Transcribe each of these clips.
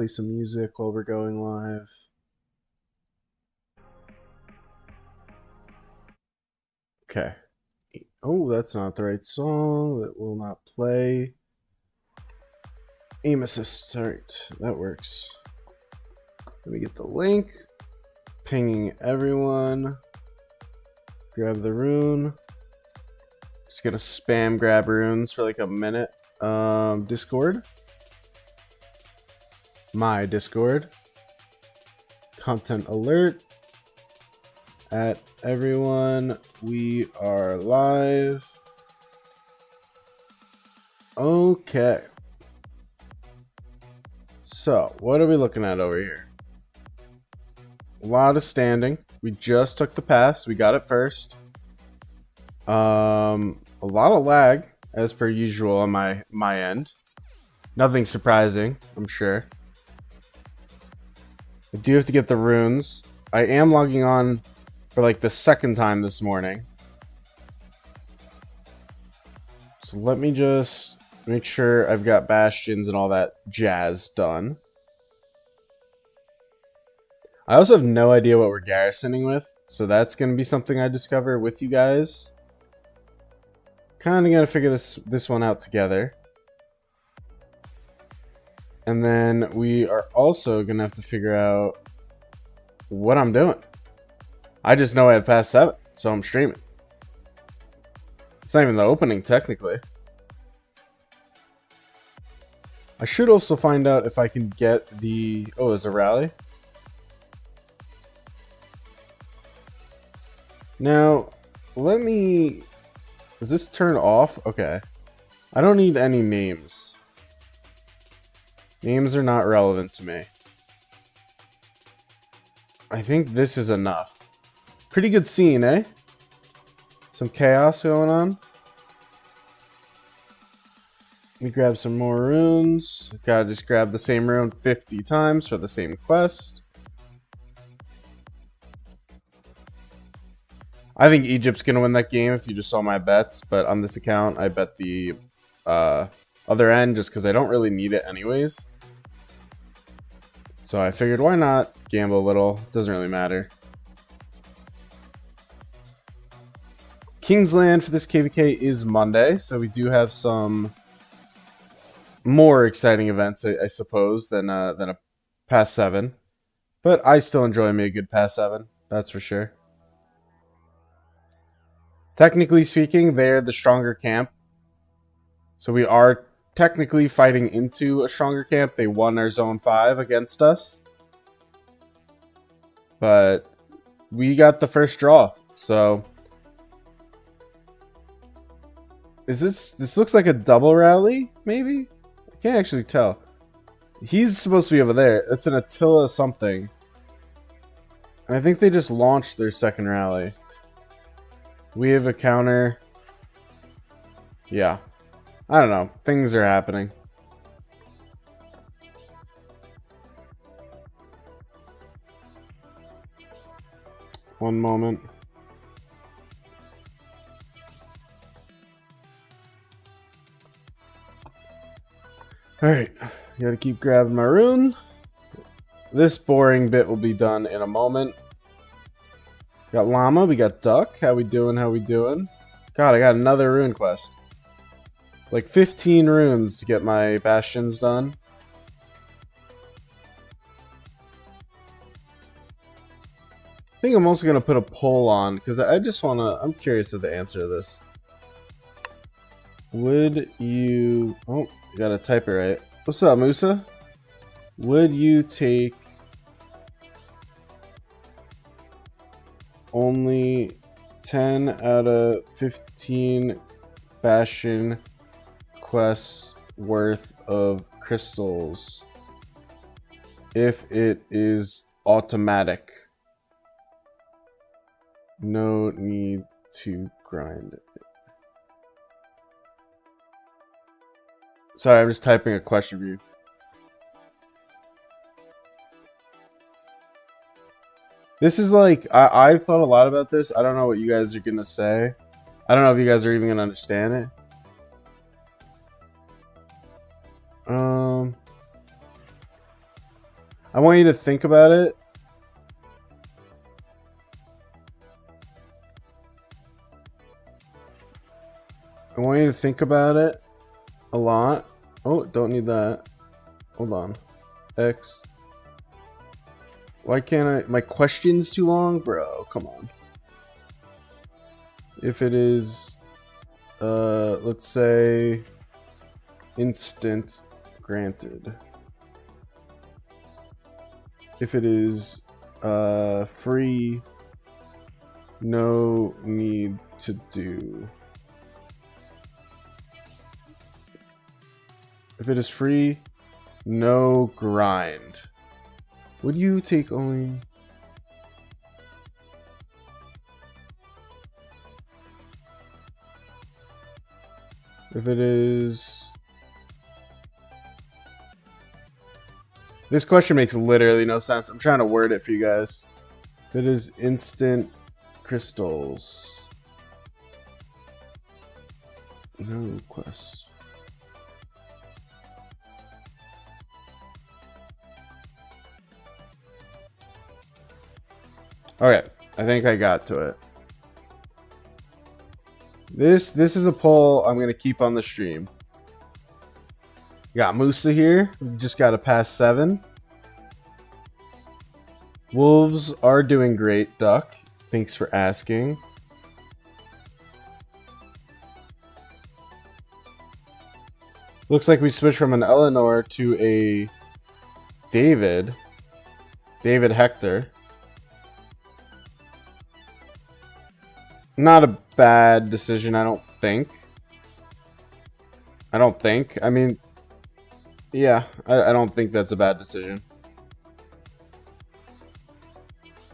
Play some music while we're going live. Okay. Oh, that's not the right song. That will not play. Aim assist. Alright, that works. Let me get the link. Pinging everyone. Grab the rune. Just gonna spam grab runes for like a minute. Discord. My Discord. Content alert. At everyone, we are live. Okay. So, what are we looking at over here? A lot of standing. We just took the pass. We got it first. A lot of lag, as per usual on my end. Nothing surprising, I'm sure. I do have to get the runes. I am logging on for like the second time this morning. So let me just make sure I've got bastions and all that jazz done. I also have no idea what we're garrisoning with, so that's going to be something I discover with you guys. Kind of going to figure this one out together. And then we are also going to have to figure out what I'm doing. I just know I have past 7, so I'm streaming. It's not even the opening, technically. I should also find out if I can get the... Oh, there's a rally. Now, let me... Does this turn off? Okay. I don't need any names. Names are not relevant to me. I think this is enough. Pretty good scene, eh? Some chaos going on. Let me grab some more runes. Gotta just grab the same rune 50 times for the same quest. I think Egypt's gonna win that game if you just saw my bets, but on this account, I bet the other end just because I don't really need it anyways. So I figured, why not gamble a little? Doesn't really matter. Kingsland for this KVK is Monday, so we do have some more exciting events, I suppose, than a past 7. But I still enjoy me a good past 7, that's for sure. Technically speaking, they're the stronger camp. So we are technically fighting into a stronger camp. They won our Zone 5 against us. But we got the first draw. So is this looks like a double rally, maybe? I can't actually tell. He's supposed to be over there. It's an Attila something. And I think they just launched their second rally. We have a counter. Yeah. I don't know. Things are happening. One moment. Alright. Gotta keep grabbing my rune. This boring bit will be done in a moment. Got llama, we got duck. How we doing? How we doing? God, I got another rune quest. Like 15 runes to get my bastions done. I think I'm also gonna put a poll on because I just wanna. I'm curious of the answer to this. Would you? Oh, you gotta type it right. What's up, Musa? Would you take only 10 out of 15 bastion quests worth of crystals if it is automatic? No need to grind it. Sorry, I'm just typing a question for you. This is like, I've thought a lot about this. I don't know what you guys are going to say. I don't know if you guys are even going to understand it. I want you to think about it. I want you to think about it a lot. Oh, don't need that. Hold on. X. Why can't I? My question's too long? Bro, come on. If it is, let's say, instant granted. If it is, free, no need to do. If it is free, no grind. Would you take only... If it is... This question makes literally no sense. I'm trying to word it for you guys. If it is instant crystals. No requests. Okay, I think I got to it. This is a poll I'm gonna keep on the stream. Got Musa here. We just got to pass 7. Wolves are doing great, Duck. Thanks for asking. Looks like we switched from an Eleanor to a David. David Hector. Not a bad decision, I don't think. I mean, yeah, I don't think that's a bad decision.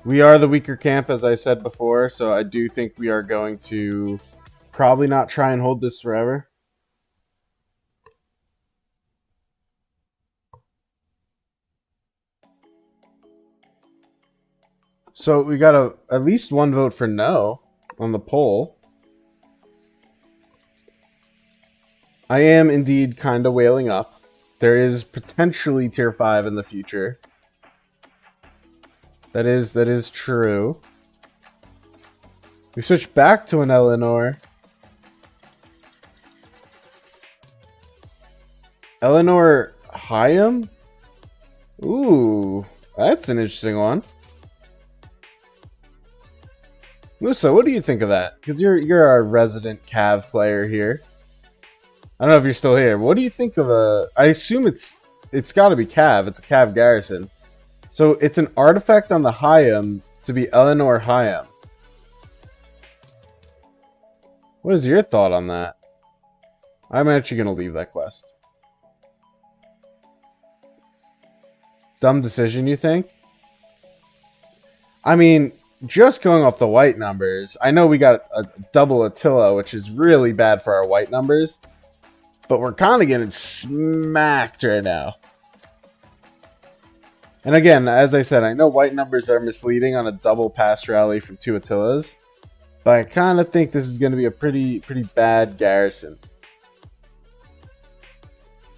We are the weaker camp, as I said before, so I do think we are going to probably not try and hold this forever. So we got at least 1 vote for no on the poll. I am indeed kind of wailing up. There is potentially tier 5 in the future. That is true. We switched back to an Eleanor. Eleanor Hyam? Ooh, that's an interesting one. Musa, what do you think of that? Because you're our resident Cav player here. I don't know if you're still here. What do you think of a... I assume it's got to be Cav. It's a Cav garrison. So it's an artifact on the Hyam to be Eleanor Hyam. What is your thought on that? I'm actually going to leave that quest. Dumb decision, you think? I mean, just going off the white numbers, I know we got a double Attila, which is really bad for our white numbers. But we're kind of getting smacked right now. And again, as I said, I know white numbers are misleading on a double pass rally from 2 Attilas. But I kind of think this is going to be a pretty bad garrison.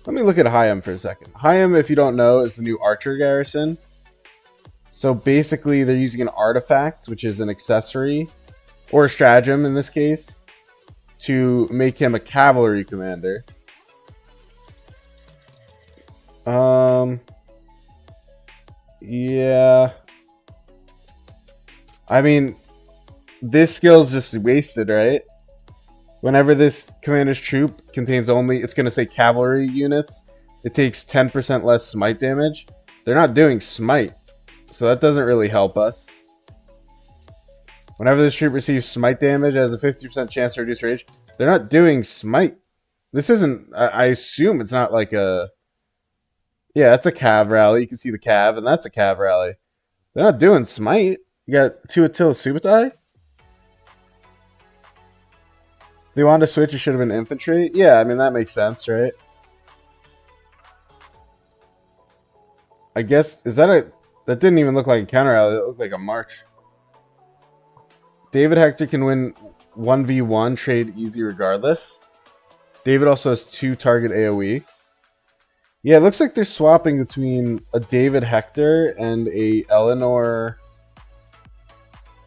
Let me look at Hyam for a second. Hyam, if you don't know, is the new archer garrison. So basically, they're using an artifact, which is an accessory, or a stratagem in this case, to make him a cavalry commander. Yeah. I mean, this skill's just wasted, right? Whenever this commander's troop contains only, it's going to say cavalry units, it takes 10% less smite damage. They're not doing smite, so that doesn't really help us. Whenever this troop receives smite damage, it has a 50% chance to reduce rage. They're not doing smite. This isn't, I assume it's not like a... Yeah, that's a Cav rally. You can see the Cav, and that's a Cav rally. They're not doing smite. You got 2 Attila Subutai? They wanted to switch, it should have been infantry. Yeah, I mean, that makes sense, right? I guess, is that a... That didn't even look like a counter rally. It looked like a march. David Hector can win 1v1 trade easy regardless. David also has 2 target AoE. Yeah, it looks like they're swapping between a David Hector and a Eleanor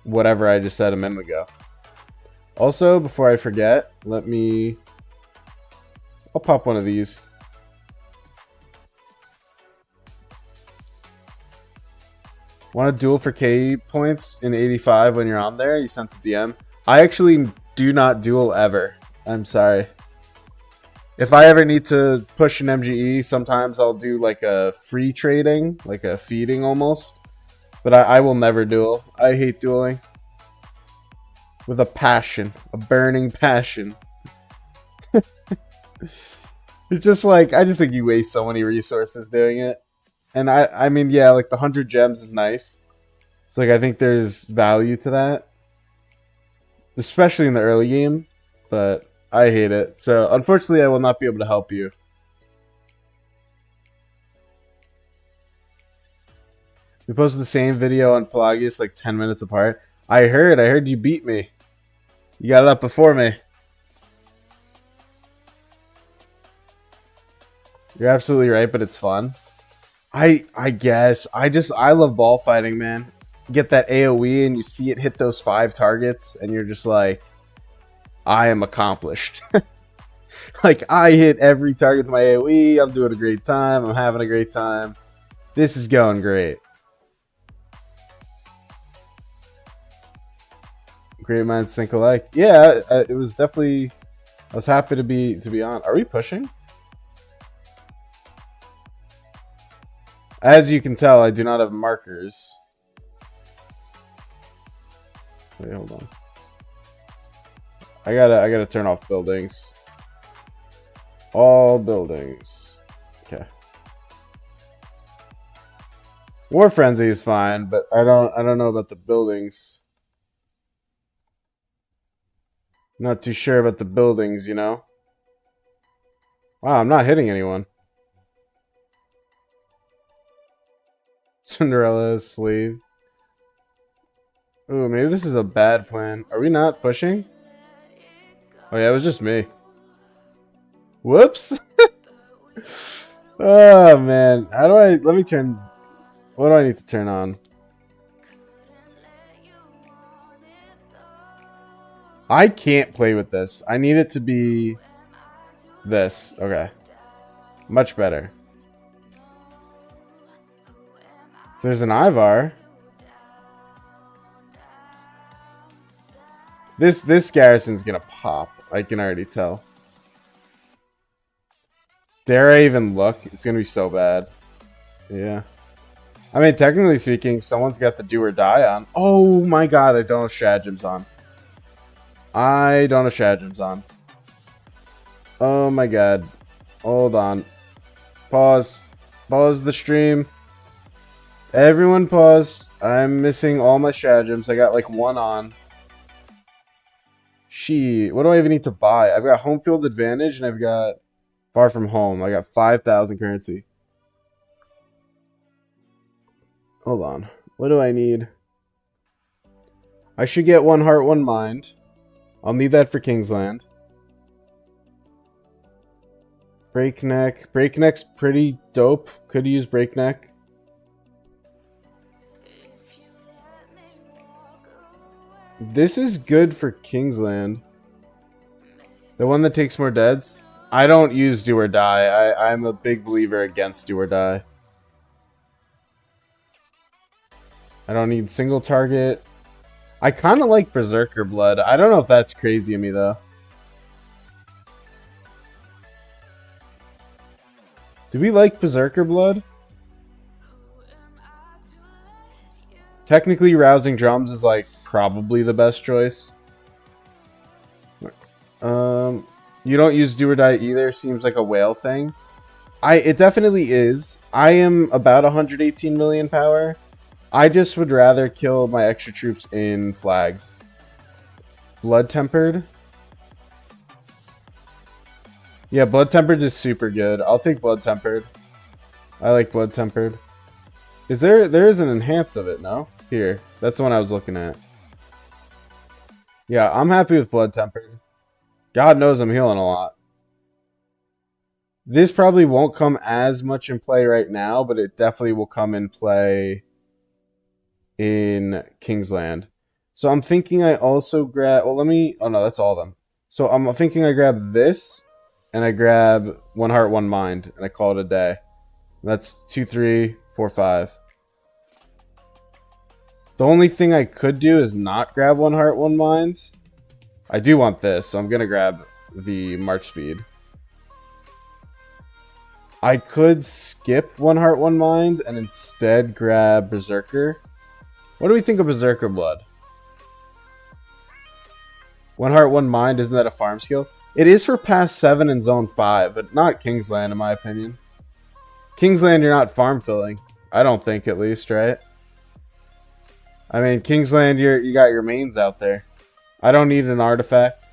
whatever I just said a minute ago. Also, before I forget, I'll pop one of these. Want a duel for K points in 85 when you're on there? You sent the DM. I actually do not duel ever. I'm sorry. If I ever need to push an MGE, sometimes I'll do like a free trading, like a feeding almost. But I will never duel. I hate dueling. With a passion. A burning passion. It's just like, I just think you waste so many resources doing it. And I mean, yeah, like the 100 gems is nice. So like, I think there's value to that. Especially in the early game. But I hate it. So unfortunately, I will not be able to help you. We posted the same video on Pelagius like 10 minutes apart. I heard you beat me. You got it up before me. You're absolutely right, but it's fun. I guess. I love ball fighting, man. You get that AoE and you see it hit those 5 targets and you're just like, I am accomplished. Like, I hit every target with my AoE. I'm doing a great time. I'm having a great time. This is going great. Great minds think alike. Yeah, it was definitely. I was happy to be on. Are we pushing? As you can tell, I do not have markers. Wait, hold on. I gotta turn off buildings. All buildings. Okay. War Frenzy is fine, but I don't know about the buildings. Not too sure about the buildings, you know? Wow, I'm not hitting anyone. Cinderella's sleeve. Ooh, maybe this is a bad plan. Are we not pushing? Oh yeah, it was just me. Whoops. Oh man. How do I... Let me turn... What do I need to turn on? I can't play with this. I need it to be this. Okay. Much better. So there's an Ivar. This garrison's gonna pop. I can already tell. Dare I even look? It's gonna be so bad. Yeah. I mean, technically speaking, someone's got the do or die on. Oh my god, I don't have Shadgems on. I don't have Shadgems on. Oh my god. Hold on. Pause. Pause the stream. Everyone pause. I'm missing all my Shadgems. I got like one on. What do I even need to buy? I've got home field advantage and I've got far from home. I got 5,000 currency. Hold on. What do I need? I should get 1 heart, 1 mind. I'll need that for Kingsland. Breakneck. Breakneck's pretty dope. Could use Breakneck. This is good for Kingsland. The one that takes more deads. I don't use do or die. I'm a big believer against do or die. I don't need single target. I kind of like Berserker Blood. I don't know if that's crazy of me though. Do we like Berserker Blood? Technically, Rousing Drums is like probably the best choice. You don't use do or die either. Seems like a whale thing. It definitely is. I am about 118 million power. I just would rather kill my extra troops in flags. Blood Tempered. Yeah, Blood Tempered is super good. I'll take Blood Tempered. I like Blood Tempered. There is an enhance of it, no? Here. That's the one I was looking at. Yeah, I'm happy with Blood Tempered. God knows I'm healing a lot. This probably won't come as much in play right now, but it definitely will come in play in Kingsland. So I'm thinking I also grab... Well, let me... Oh, no, that's all of them. So I'm thinking I grab this, and I grab 1 heart, 1 mind, and I call it a day. That's 2, 3, 4, 5. The only thing I could do is not grab 1 heart, 1 mind. I do want this, so I'm going to grab the March Speed. I could skip 1 heart, 1 mind and instead grab Berserker. What do we think of Berserker Blood? 1 heart, 1 mind, isn't that a farm skill? It is for past 7 in zone 5, but not Kingsland in my opinion. Kingsland you're not farm filling. I don't think, at least, right? I mean, Kingsland you got your mains out there. I don't need an artifact.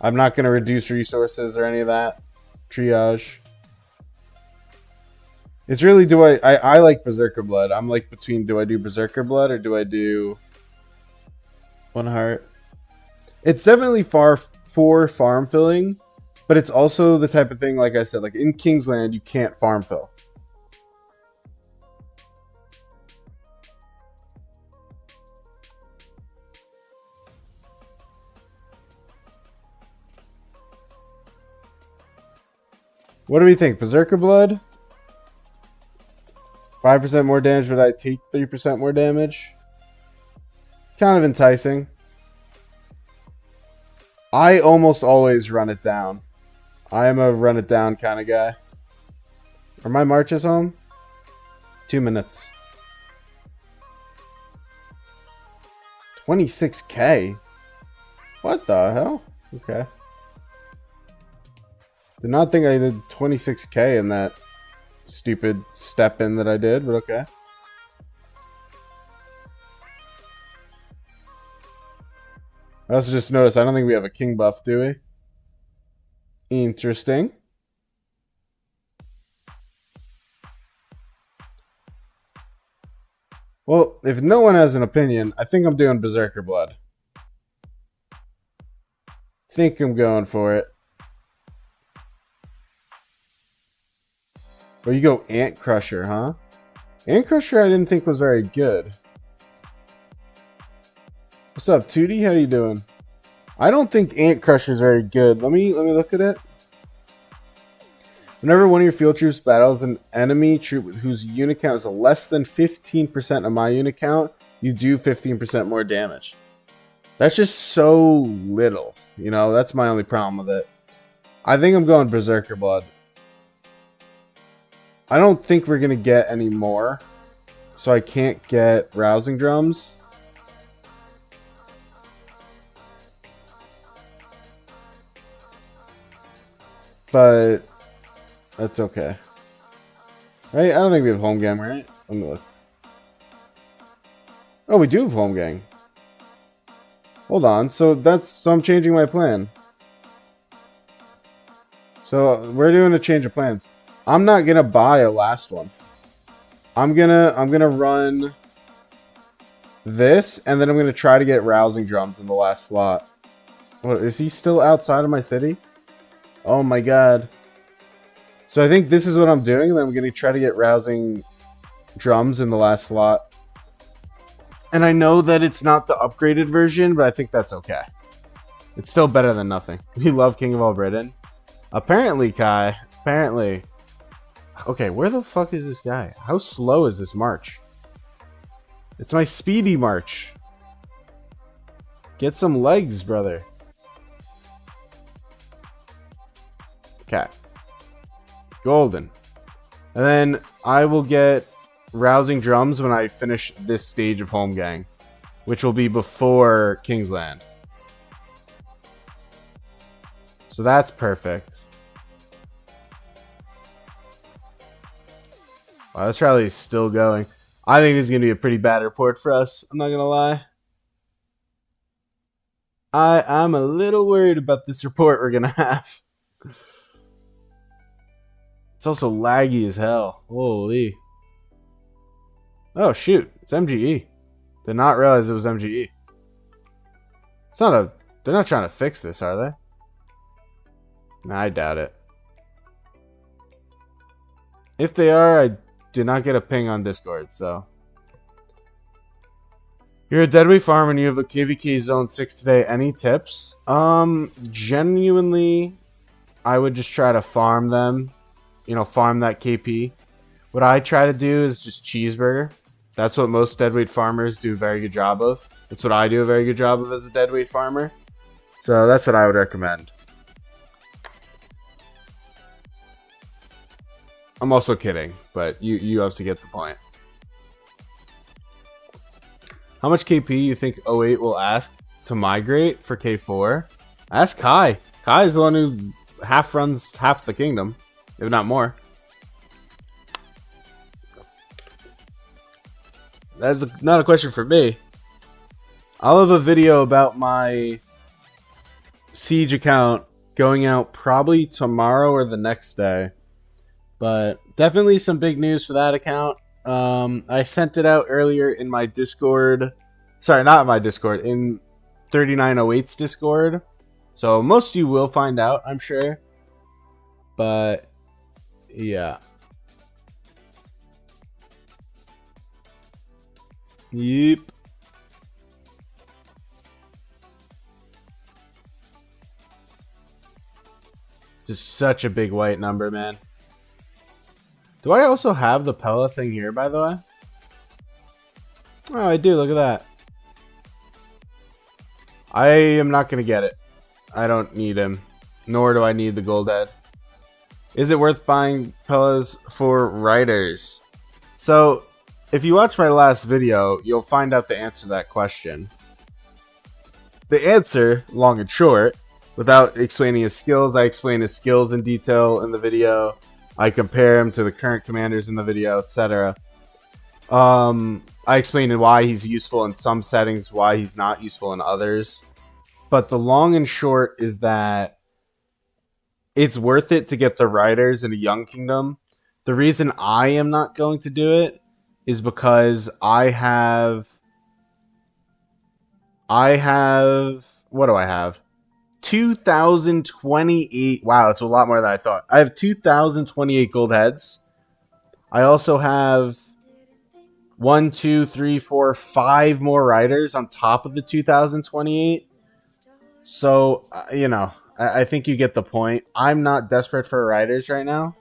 I'm not going to reduce resources or any of that. Triage. It's really, I like Berserker Blood. I'm like between, do I do Berserker Blood or do I do 1 heart? It's definitely for farm filling, but it's also the type of thing, like I said, like in Kingsland, you can't farm fill. What do we think? Berserker Blood? 5% more damage, but I take 3% more damage. Kind of enticing. I almost always run it down. I am a run it down kind of guy. Are my marches home? 2 minutes. 26k? What the hell? Okay. Did not think I did 26k in that stupid step in that I did, but okay. I also just noticed I don't think we have a king buff, do we? Interesting. Well, if no one has an opinion, I think I'm doing Berserker Blood. Think I'm going for it. Oh, you go Ant Crusher, huh? Ant Crusher I didn't think was very good. What's up, Tootie? How you doing? I don't think Ant Crusher is very good. Let me look at it. Whenever one of your field troops battles an enemy troop whose unit count is less than 15% of my unit count, you do 15% more damage. That's just so little. You know, that's my only problem with it. I think I'm going Berserker Blood. I don't think we're going to get any more. So I can't get Rousing Drums. But that's okay. Right? I don't think we have home gang, right? Let me look. Oh, we do have home gang. Hold on. So I'm changing my plan. So we're doing a change of plans. I'm not gonna buy a last one. I'm gonna run this, and then I'm gonna try to get Rousing Drums in the last slot. What, is he still outside of my city? Oh my god. So I think this is what I'm doing, and then I'm gonna try to get Rousing Drums in the last slot. And I know that it's not the upgraded version, but I think that's okay. It's still better than nothing. We love King of All Britain. Apparently, Kai. Apparently. Okay, where the fuck is this guy? How slow is this march? It's my speedy march. Get some legs, brother. Okay. Golden. And then I will get Rousing Drums when I finish this stage of Home Gang, which will be before Kingsland. So that's perfect. Wow, this rally is still going. I think this is going to be a pretty bad report for us. I'm not going to lie. I'm a little worried about this report we're going to have. It's also laggy as hell. Holy. Oh, shoot. It's MGE. Did not realize it was MGE. It's not a... They're not trying to fix this, are they? Nah, I doubt it. If they are, I did not get a ping on Discord, so. You're a deadweight farmer and you have a KVK Zone 6 today. Any tips? Genuinely, I would just try to farm them. You know, farm that KP. What I try to do is just cheeseburger. That's what most deadweight farmers do a very good job of. That's what I do a very good job of as a deadweight farmer. So that's what I would recommend. I'm also kidding, but you obviously get the point. How much KP you think 08 will ask to migrate for K4? Ask Kai. Kai is the one who runs half the kingdom, if not more. That's not a question for me. I'll have a video about my Siege account going out probably tomorrow or the next day. But definitely some big news for that account. I sent it out earlier in my Discord. Sorry, not my Discord. In 3908's Discord. So most of you will find out, I'm sure. But, yeah. Yep. Just such a big white number, man. Do I also have the Pella thing here, by the way? Oh, I do. Look at that. I am not going to get it. I don't need him. Nor do I need the gold head. Is it worth buying Pellas for riders? So, if you watch my last video, you'll find out the answer to that question. The answer, long and short, without explaining his skills, I explain his skills in detail in the video. I compare him to the current commanders in the video, etc. I explained why he's useful in some settings, why he's not useful in others. But the long and short is that it's worth it to get the riders in a young kingdom. The reason I am not going to do it is because I have... What do I have? 2,028. Wow, that's a lot more than I thought. I have 2,028 gold heads. I also have 1, 2, 3, 4, 5 more riders on top of the 2,028. So, you know, I think you get the point. I'm not desperate for riders right now.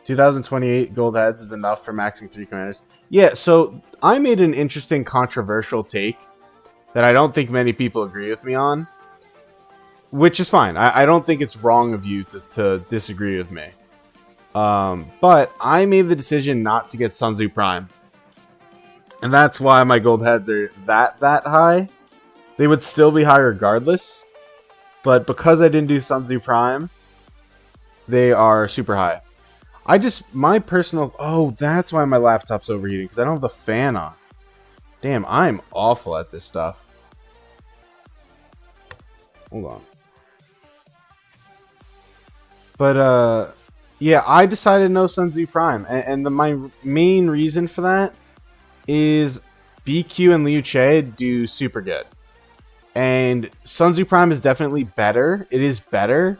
$2,028 gold heads is enough for maxing 3 commanders. Yeah, so I made an interesting controversial take that I don't think many people agree with me on, which is fine. I don't think it's wrong of you to disagree with me. But I made the decision not to get Sun Tzu Prime. And that's why my gold heads are that high. They would still be high regardless. But because I didn't do Sun Tzu Prime, they are super high. My personal... Oh, that's why my laptop's overheating. Because I don't have the fan on. Damn, I'm awful at this stuff. Hold on. But, yeah, I decided no Sun Tzu Prime. And my main reason for that is BQ and Liu Che do super good. And Sun Tzu Prime is definitely better. It is better.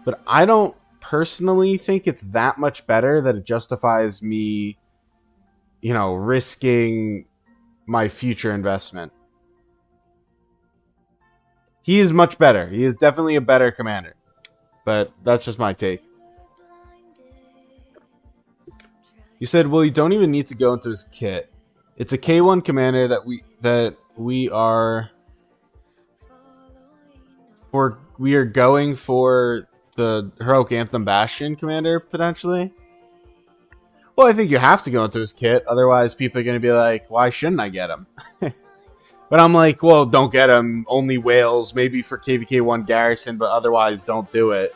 But I don't personally think it's that much better that it justifies me, you know, risking my future investment. He is much better. He is definitely a better commander. But that's just my take. You said, well, you don't even need to go into his kit. It's a K1 commander that we are going for the Heroic Anthem Bastion commander, potentially. Well, I think you have to go into his kit. Otherwise, people are going to be like, why shouldn't I get him? But I'm like, well, don't get him. Only whales, maybe for KVK1 Garrison, but otherwise don't do it.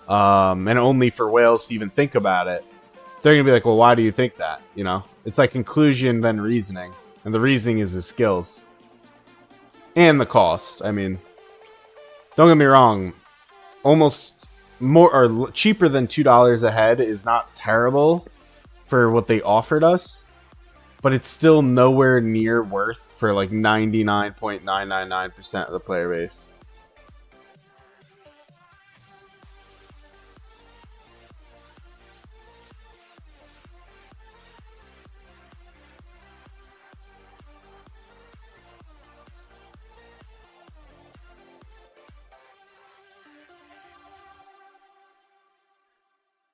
And only for whales to even think about it. They're going to be like, well, why do you think that? You know, it's like conclusion, then reasoning. And the reasoning is his skills. And the cost. I mean, don't get me wrong. Almost more or cheaper than $2 a head is not terrible for what they offered us, but it's still nowhere near worth for like 99.999% of the player base.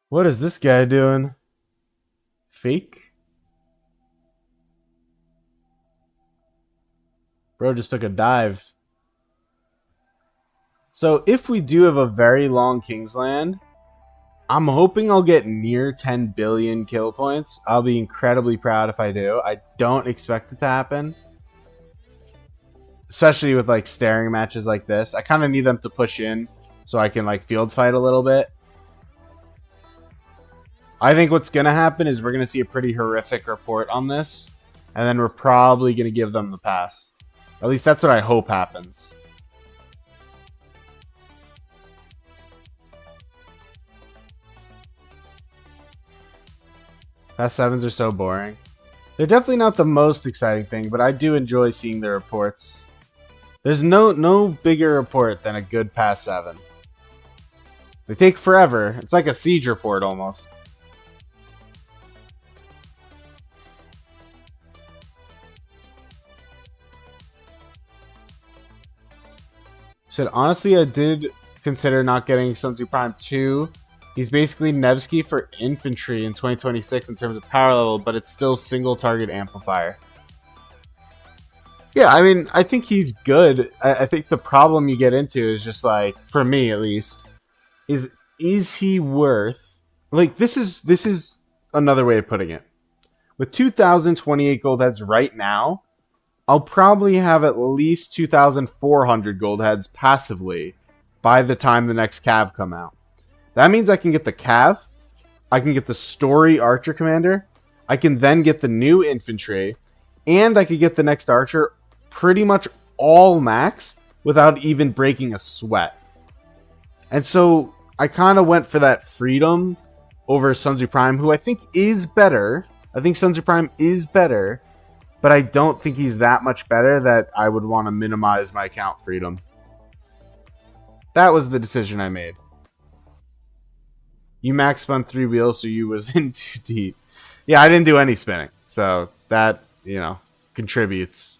What is this guy doing? Fake? Bro just took a dive. So if we do have a very long Kingsland, I'm hoping I'll get near 10 billion kill points. I'll be incredibly proud if I do. I don't expect it to happen. Especially with like staring matches like this. I kind of need them to push in so I can like field fight a little bit. I think what's going to happen is we're going to see a pretty horrific report on this. And then we're probably going to give them the pass. At least that's what I hope happens. Past 7s are so boring. They're definitely not the most exciting thing, but I do enjoy seeing the reports. There's no bigger report than a good past 7. They take forever. It's like a siege report almost. Said honestly, I did consider not getting Sun Tzu Prime 2. He's basically Nevsky for infantry in 2026 in terms of power level, but it's still single target amplifier. Yeah, I mean, I think he's good. I think the problem you get into is just like, for me at least, is he worth, like, this is another way of putting it. With 2,028 gold heads right now, I'll probably have at least 2,400 gold heads passively by the time the next cav come out. That means I can get the cav, I can get the story archer commander, I can then get the new infantry, and I could get the next archer pretty much all max without even breaking a sweat. And so I kind of went for that freedom over Sun Tzu Prime, who I think is better. I think Sun Tzu Prime is better, but I don't think he's that much better that I would want to minimize my account freedom. That was the decision I made. You max spun 3 wheels, so you was in too deep. Yeah, I didn't do any spinning, so that, you know, contributes.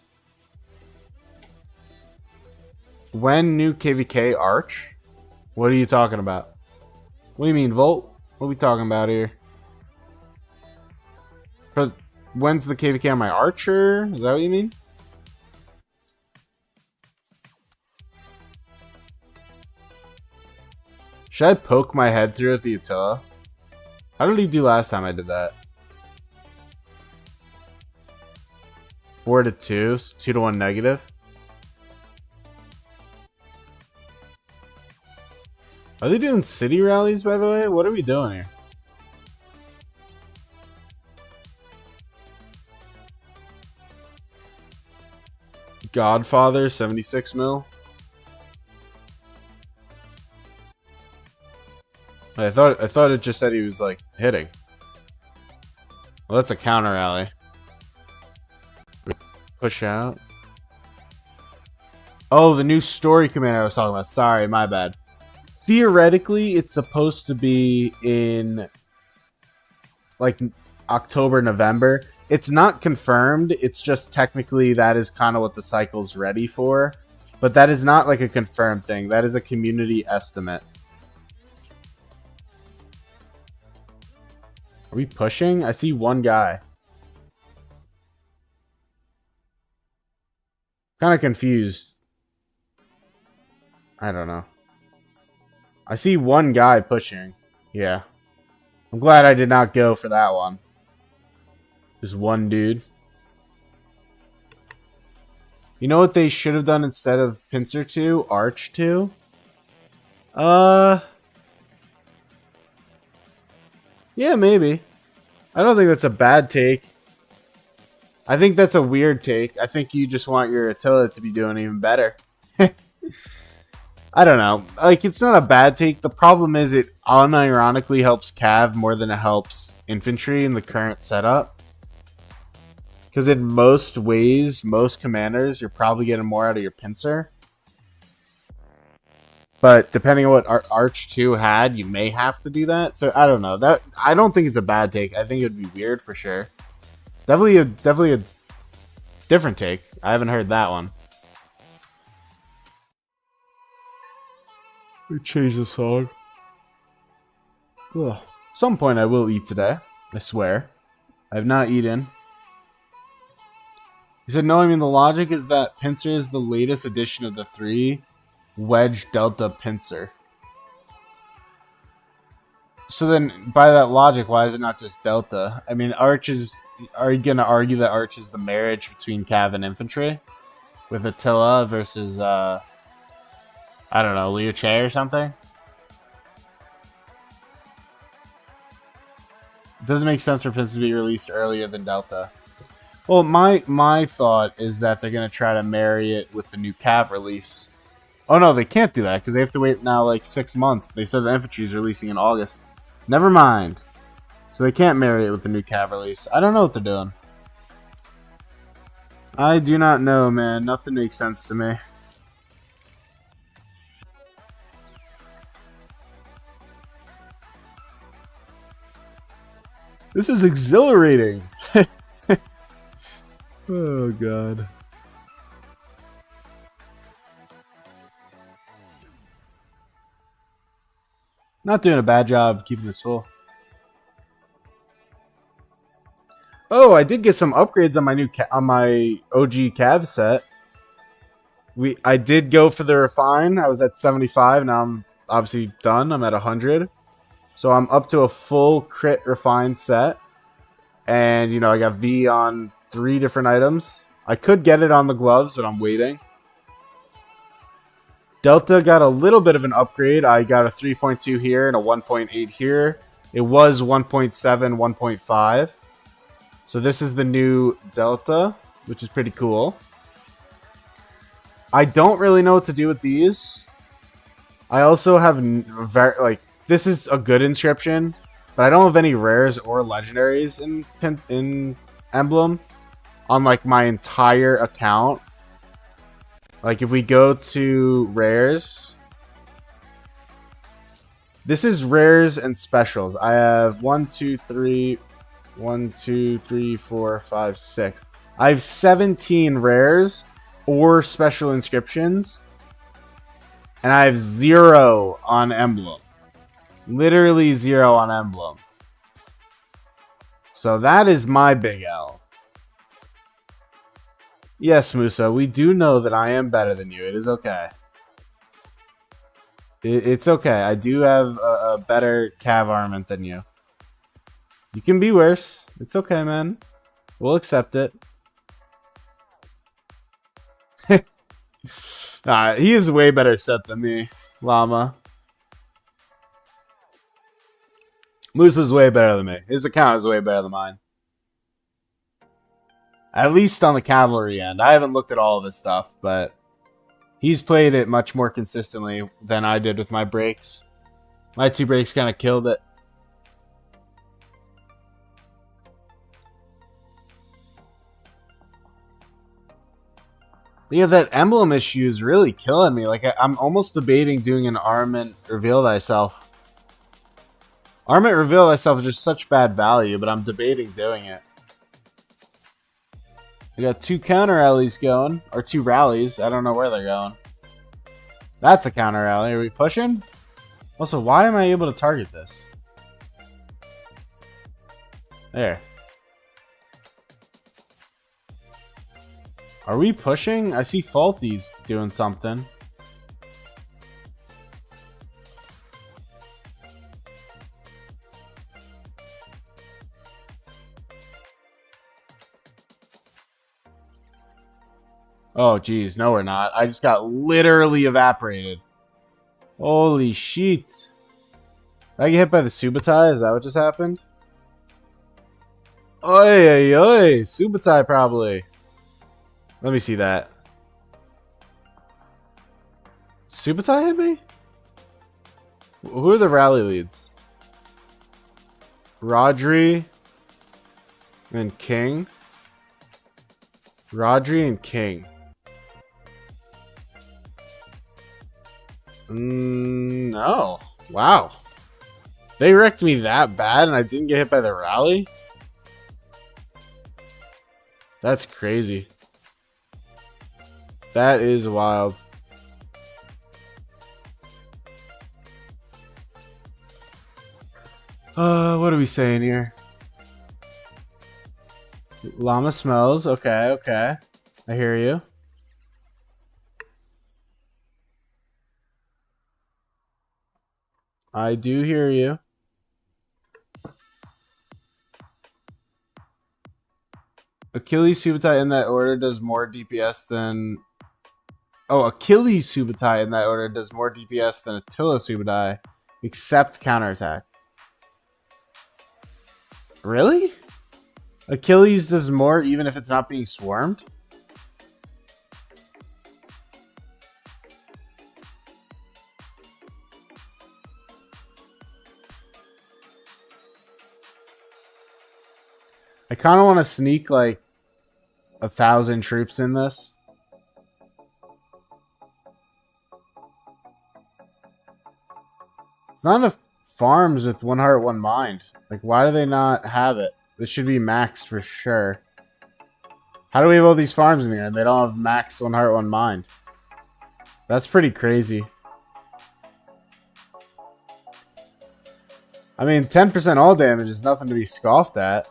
When new KVK Arch? What are you talking about? What do you mean, Volt? What are we talking about here? For when's the KVK on my Archer? Is that what you mean? Should I poke my head through at the Attila? How did he do last time I did that? 4-2, so 2-1 negative. Are they doing city rallies, by the way? What are we doing here? Godfather, 76 mil. I thought it just said he was like hitting. Well, that's a counter rally. Push out. Oh, the new story command I was talking about. Sorry, my bad. Theoretically, it's supposed to be in like October, November. It's not confirmed. It's just technically that is kind of what the cycle's ready for. But that is not like a confirmed thing. That is a community estimate. Are we pushing? I see one guy. Kind of confused. I don't know. I see one guy pushing. Yeah. I'm glad I did not go for that one. Just one dude. You know what they should have done instead of Pincer 2? Arch 2? Yeah, maybe. I don't think that's a bad take. I think that's a weird take. I think you just want your Attila to be doing even better. I don't know. Like, it's not a bad take. The problem is it unironically helps Cav more than it helps infantry in the current setup. Because in most ways, most commanders, you're probably getting more out of your pincer. But depending on what Arch 2 had, you may have to do that. So I don't know. That I don't think it's a bad take. I think it would be weird for sure. Definitely a different take. I haven't heard that one. We change the song. Ugh. Some point I will eat today. I swear. I have not eaten. He said, no, I mean, the logic is that pincer is the latest edition of the 3 wedge delta pincer. So then, by that logic, why is it not just delta? I mean, arch is... Are you going to argue that arch is the marriage between cav and infantry? With Attila versus, I don't know, Liu Che or something? It doesn't make sense for pincer to be released earlier than delta. Well, my thought is that they're going to try to marry it with the new cav release. Oh no, they can't do that because they have to wait now like 6 months. They said the infantry is releasing in August. Never mind. So they can't marry it with the new cav release. I don't know what they're doing. I do not know, man. Nothing makes sense to me. This is exhilarating. Oh, God. Not doing a bad job keeping this full. Oh, I did get some upgrades on my new my OG Cav set. I did go for the refine. I was at 75. Now I'm obviously done. I'm at 100. So I'm up to a full crit refine set. And, you know, I got V on 3 different items. I could get it on the gloves, but I'm waiting. Delta got a little bit of an upgrade. I got a 3.2 here and a 1.8 here. It was 1.7, 1.5. So this is the new Delta, which is pretty cool. I don't really know what to do with these. I also have this is a good inscription, but I don't have any rares or legendaries in Emblem on like my entire account. Like if we go to rares, this is rares and specials. I have 1, 2, 3, 4, 5, 6. I have 17 rares or special inscriptions, and I have 0 on Emblem. Literally 0 on Emblem. So that is my big L. Yes, Musa, we do know that I am better than you. It is okay. It's okay. I do have a better cav armament than you. You can be worse. It's okay, man. We'll accept it. He is way better set than me, Llama. Musa's way better than me. His account is way better than mine. At least on the cavalry end. I haven't looked at all of his stuff, but he's played it much more consistently than I did with my breaks. My 2 breaks kind of killed it. Yeah, that emblem issue is really killing me. Like, I'm almost debating doing an Armament Reveal Thyself. Armament Reveal Thyself is just such bad value, but I'm debating doing it. I got 2 counter rallies going. Or 2 rallies. I don't know where they're going. That's a counter rally. Are we pushing? Also, why am I able to target this? There. Are we pushing? I see Faulty's doing something. Oh, geez. No, we're not. I just got literally evaporated. Holy shit. Did I get hit by the Subutai? Is that what just happened? Oi, oi, oi. Subutai, probably. Let me see that. Subutai hit me? Who are the rally leads? Rodri and King. Rodri and King. No. Wow. They wrecked me that bad and I didn't get hit by the rally? That's crazy. That is wild. What are we saying here? Llama smells. Okay, okay. I hear you. I do hear you. Achilles Subutai in that order does more DPS than... Oh, Achilles Subutai in that order does more DPS than Attila Subutai, except counterattack. Really? Achilles does more even if it's not being swarmed? I kind of want to sneak like 1,000 troops in this. It's not enough farms with 1 heart, 1 mind. Like, why do they not have it? This should be maxed for sure. How do we have all these farms in here and they don't have max 1 heart, 1 mind? That's pretty crazy. I mean, 10% all damage is nothing to be scoffed at.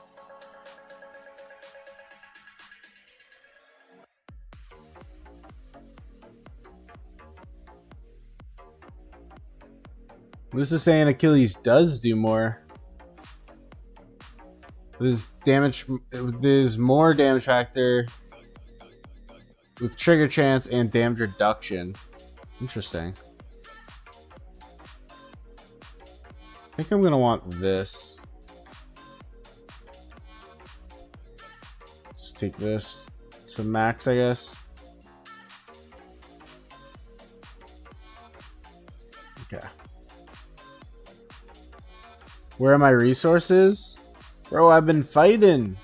This is saying Achilles does do more. There's damage. There's more damage factor with trigger chance and damage reduction. Interesting. I think I'm gonna want this. Just take this to max, I guess. Okay. Where are my resources? Bro, I've been fighting.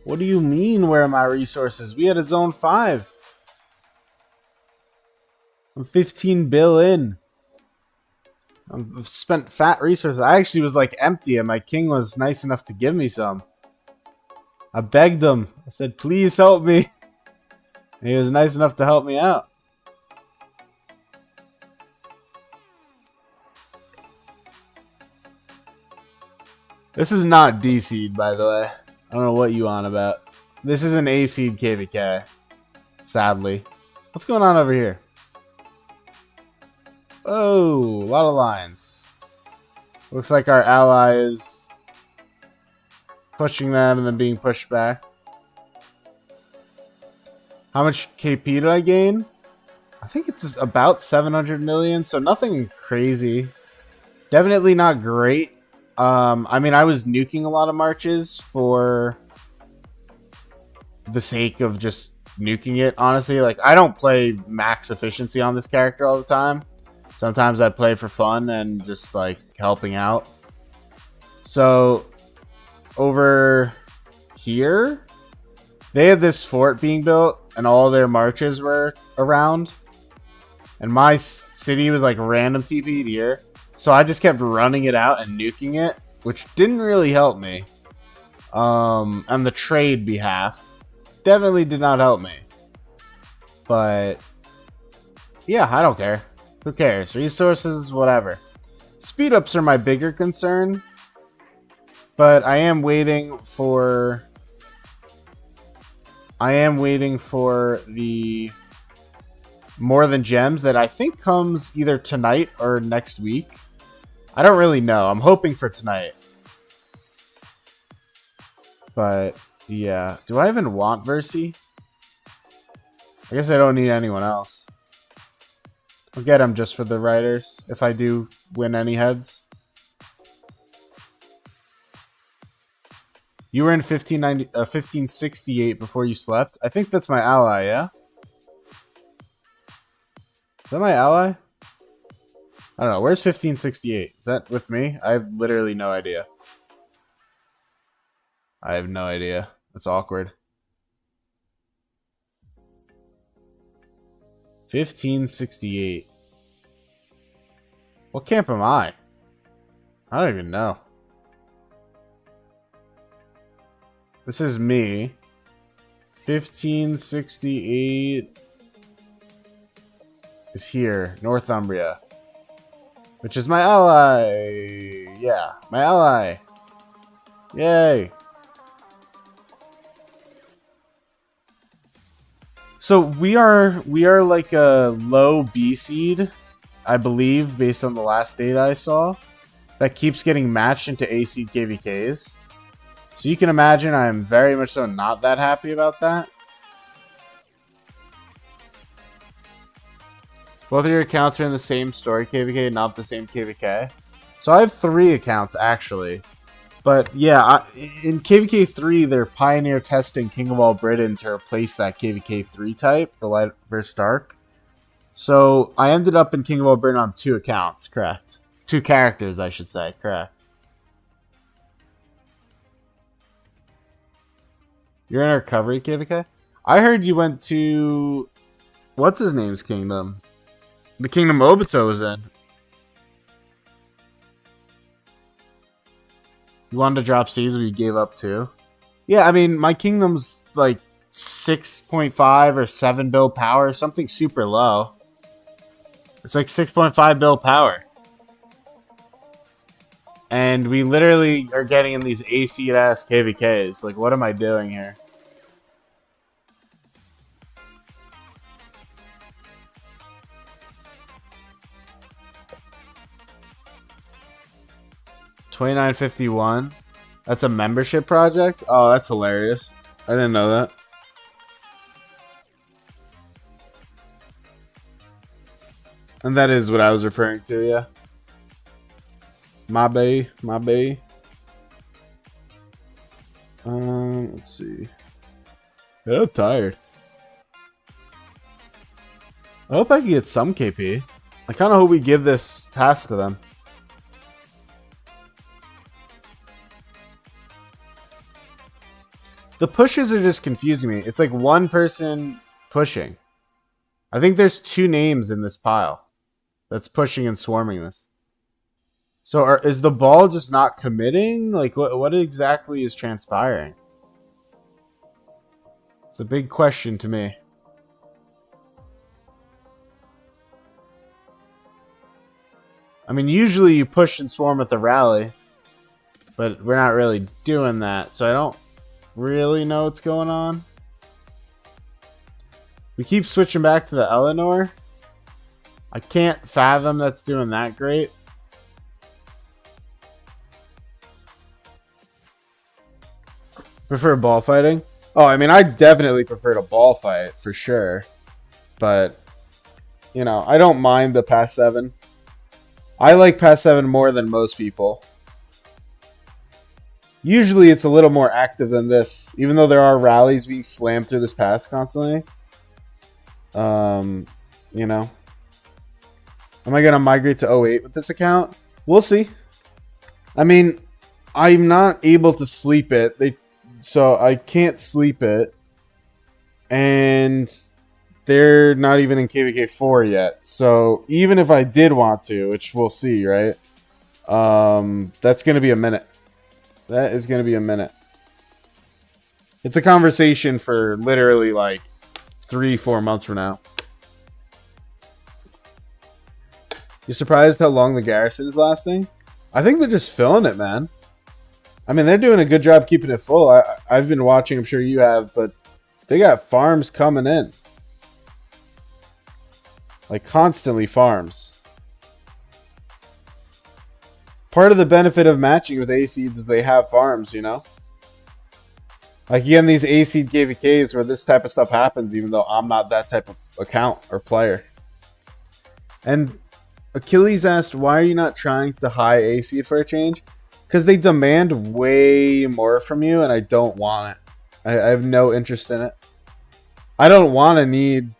What do you mean, where are my resources? We had a zone 5. I'm 15 bill in. I've spent fat resources. I actually was like empty and my king was nice enough to give me some. I begged him. I said, please help me. And he was nice enough to help me out. This is not D-seed, by the way. I don't know what you on about. This is an A-seed KVK. Sadly. What's going on over here? Oh, a lot of lines. Looks like our ally is pushing them and then being pushed back. How much KP did I gain? I think it's about 700 million, so nothing crazy. Definitely not great. I mean, I was nuking a lot of marches for the sake of just nuking it, honestly. Like, I don't play max efficiency on this character all the time. Sometimes I play for fun and just, like, helping out. So, over here, they had this fort being built, and all their marches were around. And my city was, like, random TP'd here. So I just kept running it out and nuking it, which didn't really help me. On the trade behalf, definitely did not help me. But yeah, I don't care. Who cares? Resources, whatever. Speed ups are my bigger concern, but I am waiting for the More Than Gems that I think comes either tonight or next week. I don't really know. I'm hoping for tonight. But, yeah. Do I even want Versi? I guess I don't need anyone else. I'll get him just for the writers, if I do win any heads. You were in 1568 before you slept? I think that's my ally, yeah? Is that my ally? I don't know. Where's 1568? Is that with me? I have literally no idea. I have no idea. That's awkward. 1568. What camp am I? I don't even know. This is me. 1568 is here. Northumbria. Which is my ally. Yeah, my ally. Yay. So we are like a low B seed, I believe, based on the last data I saw, that keeps getting matched into A seed KVKs. So you can imagine I'm very much so not that happy about that. Both of your accounts are in the same story KVK, not the same KVK. So I have 3 accounts actually. But yeah, in KVK 3, they're pioneer testing King of All Britain to replace that KVK 3 type, the light versus dark. So I ended up in King of All Britain on 2 accounts, correct? 2 characters, I should say, correct. You're in a recovery, KVK? I heard you went to... What's his name's kingdom? The kingdom Obito was in. You wanted to drop seeds, but you gave up too? Yeah, I mean, my kingdom's like 6.5 or 7 build power, something super low. It's like 6.5 build power. And we literally are getting in these AC-ass KVKs. Like, what am I doing here? $29.51. That's a membership project? Oh, that's hilarious. I didn't know that. And that is what I was referring to, yeah. My bay. Let's see. Yeah, I'm tired. I hope I can get some KP. I kind of hope we give this pass to them. The pushes are just confusing me. It's like one person pushing. I think there's 2 names in this pile that's pushing and swarming this. So is the ball just not committing? Like, what exactly is transpiring? It's a big question to me. I mean, usually you push and swarm at the rally, but we're not really doing that, so I don't really know what's going on. We keep switching back to the Eleanor. I can't fathom that's doing that great. Prefer ball fighting? Oh, I mean, I definitely prefer to ball fight for sure. But, you know, I don't mind the pass 7. I like pass 7 more than most people. Usually it's a little more active than this, even though there are rallies being slammed through this pass constantly. You know. Am I going to migrate to 08 with this account? We'll see. I mean, I'm not able to sleep it. So I can't sleep it. And they're not even in KVK 4 yet. So even if I did want to, which we'll see, right? That's going to be a minute. That is going to be a minute. It's a conversation for literally like 3-4 months from now. You surprised how long the garrison is lasting? I think they're just filling it, man. I mean, they're doing a good job keeping it full. I've been watching, I'm sure you have, but they got farms coming in. Like, constantly farms. Part of the benefit of matching with A-Seeds is they have farms, you know? Like, you get these A-Seed KVKs where this type of stuff happens, even though I'm not that type of account or player. And Achilles asked, why are you not trying to high A-Seed for a change? Because they demand way more from you, and I don't want it. I have no interest in it. I don't want to need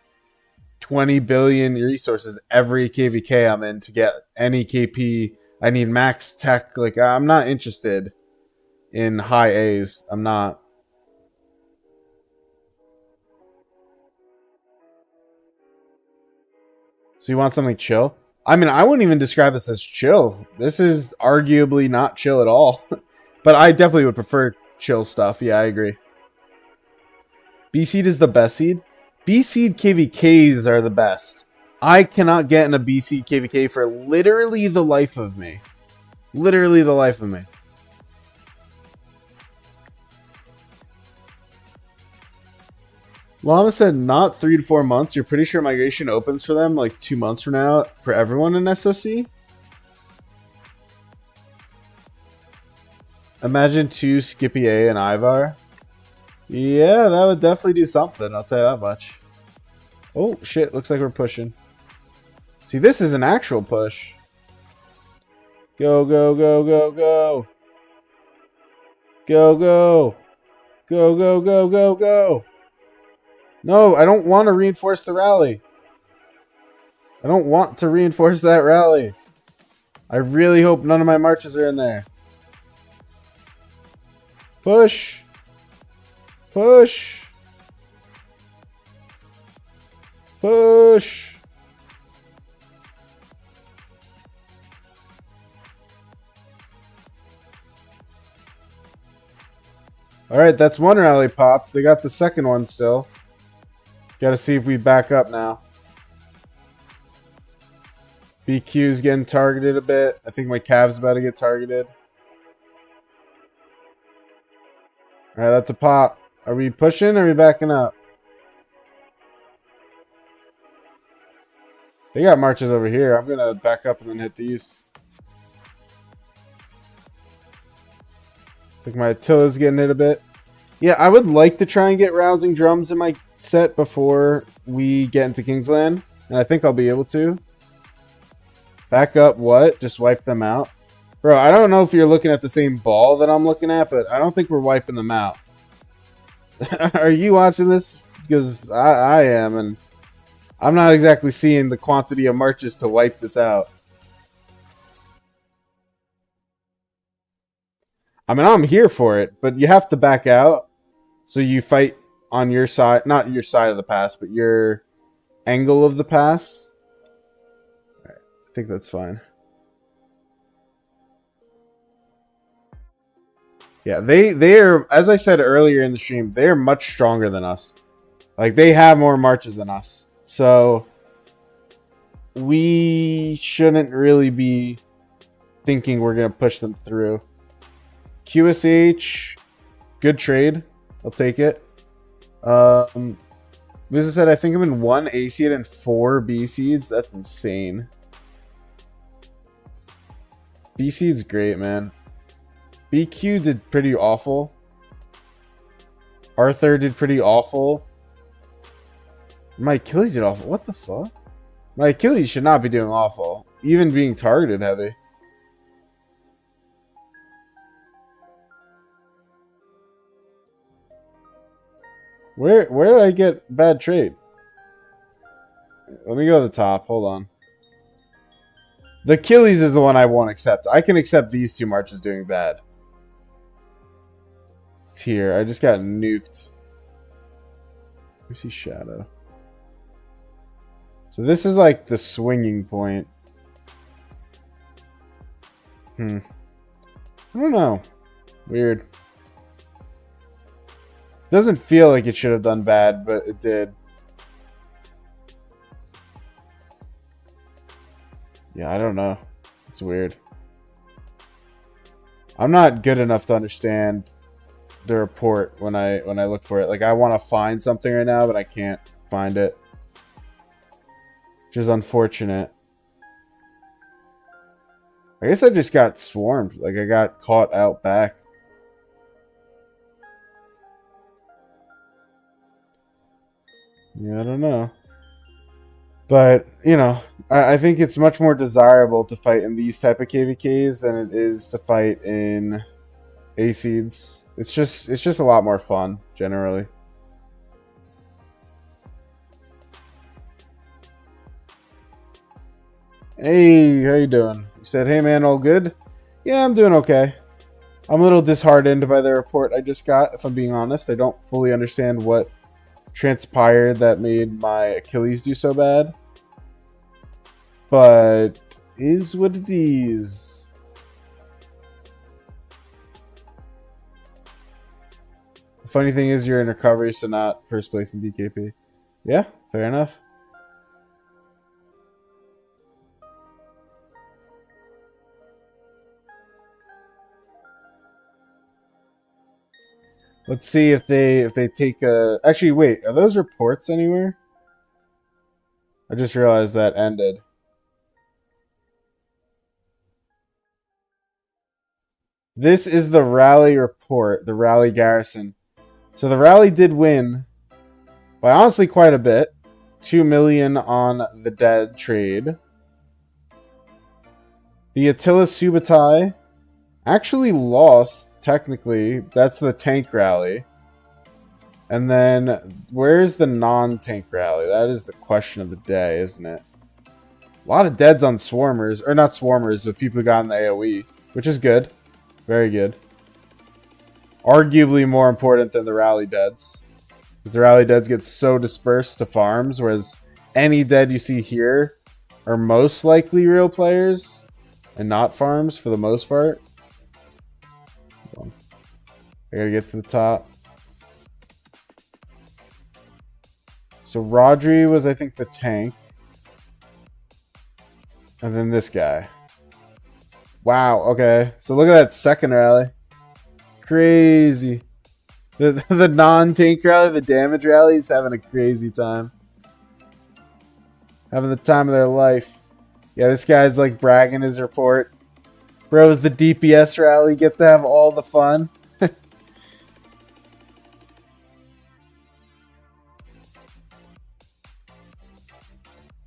20 billion resources every KVK I'm in to get any KP. I need max tech. Like, I'm not interested in high A's. I'm not. So you want something chill? I mean, I wouldn't even describe this as chill. This is arguably not chill at all. But I definitely would prefer chill stuff. Yeah, I agree. B seed is the best seed. B seed KVKs are the best. I cannot get in a BC KVK for literally the life of me. Literally the life of me. Llama said not 3 to 4 months. You're pretty sure migration opens for them like 2 months from now for everyone in SOC? Imagine 2 Skippy A and Ivar. Yeah, that would definitely do something. I'll tell you that much. Oh, shit. Looks like we're pushing. See, this is an actual push. Go, go, go, go, go. Go, go. Go, go, go, go, go. No, I don't want to reinforce the rally. I don't want to reinforce that rally. I really hope none of my marches are in there. Push. Push. Push. Alright, that's one rally pop. They got the second one still. Gotta see if we back up now. BQ's getting targeted a bit. I think my calf's about to get targeted. Alright, that's a pop. Are we pushing or are we backing up? They got marches over here. I'm gonna back up and then hit these. Think my Attila's getting hit a bit. Yeah, I would like to try and get rousing drums in my set before we get into Kingsland. And I think I'll be able to. Back up what? Just wipe them out? Bro, I don't know if you're looking at the same ball that I'm looking at, but I don't think we're wiping them out. Are you watching this? Because I am, and I'm not exactly seeing the quantity of marches to wipe this out. I mean, I'm here for it, but you have to back out. So you fight on your side, not your side of the pass, but your angle of the pass. All right, I think that's fine. Yeah, they are, as I said earlier in the stream, they are much stronger than us. Like, they have more marches than us. So we shouldn't really be thinking we're going to push them through. QSH, good trade. I'll take it. As I said, I think I'm in 1 A seed and 4 B seeds. That's insane. B seed's great, man. BQ did pretty awful. Arthur did pretty awful. My Achilles did awful. What the fuck? My Achilles should not be doing awful. Even being targeted heavy. Where did I get bad trade? Let me go to the top. Hold on. The Achilles is the one I won't accept. I can accept these 2 marches doing bad. It's here. I just got nuked. Let me see Shadow. So this is like the swinging point. I don't know. Weird. Doesn't feel like it should have done bad, but it did. Yeah, I don't know. It's weird. I'm not good enough to understand the report when I look for it. Like, I want to find something right now, but I can't find it. Which is unfortunate. I guess I just got swarmed. Like, I got caught out back. Yeah, I don't know. But, you know, I think it's much more desirable to fight in these type of KVKs than it is to fight in A seeds. It's just a lot more fun, generally. Hey, how you doing? You said, hey man, all good? Yeah, I'm doing okay. I'm a little disheartened by the report I just got, if I'm being honest. I don't fully understand what transpired that made my Achilles do so bad. But is what it is. The funny thing is you're in recovery, so not first place in DKP. Yeah, fair enough. Let's see if they take a. Actually, wait. Are those reports anywhere? I just realized that ended. This is the rally report, the rally garrison. So the rally did win by honestly quite a bit. 2 million on the dead trade. The Attila Subutai actually lost, technically. That's the tank rally. And then, where's the non-tank rally? That is the question of the day, isn't it? A lot of deads on swarmers. Or not swarmers, but people who got in the AoE. Which is good. Very good. Arguably more important than the rally deads. Because the rally deads get so dispersed to farms, whereas any dead you see here are most likely real players. And not farms, for the most part. Hold on. I gotta get to the top. So Rodri was, I think, the tank. And then this guy. Wow, okay. So look at that second rally. Crazy. The non-tank rally, the damage rally, is having a crazy time. Having the time of their life. Yeah, this guy's like bragging his report. Bro, is the DPS rally. Get to have all the fun.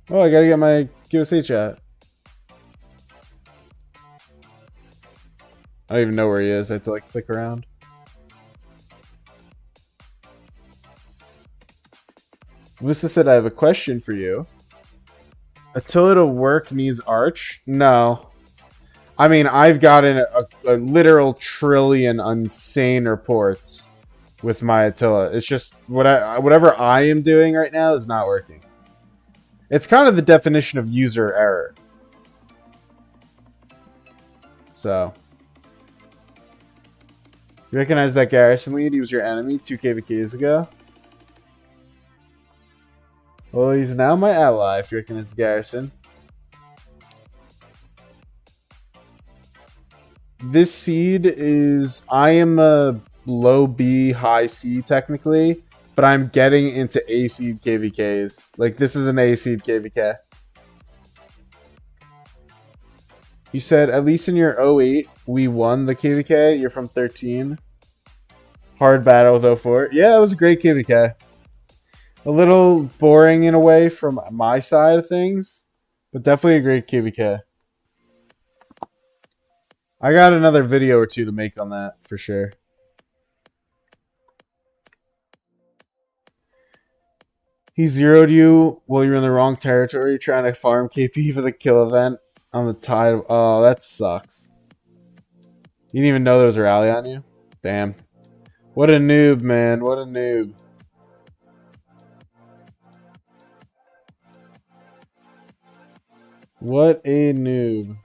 Oh, I gotta get my QSH out. I don't even know where he is. I have to like click around. Musa said, I have a question for you. Attila to work needs Arch? No. I mean, I've gotten a literal trillion insane reports with my Attila. It's just whatever I am doing right now is not working. It's kind of the definition of user error. So. You recognize that garrison lead? He was your enemy 2 KVKs ago. Well, he's now my ally, if you recognize the garrison. This seed is... I am a low B, high C, technically. But I'm getting into A seed KVKs. Like, this is an A seed KVK. You said, at least in your 08, we won the KVK. You're from 13. Hard battle with 04. Yeah, it was a great KVK. A little boring in a way from my side of things. But definitely a great KVK. I got another video or two to make on that, for sure. He zeroed you while you're in the wrong territory trying to farm KP for the kill event on the tide. Oh, that sucks. You didn't even know there was a rally on you? Damn. What a noob, man. What a noob. What a noob.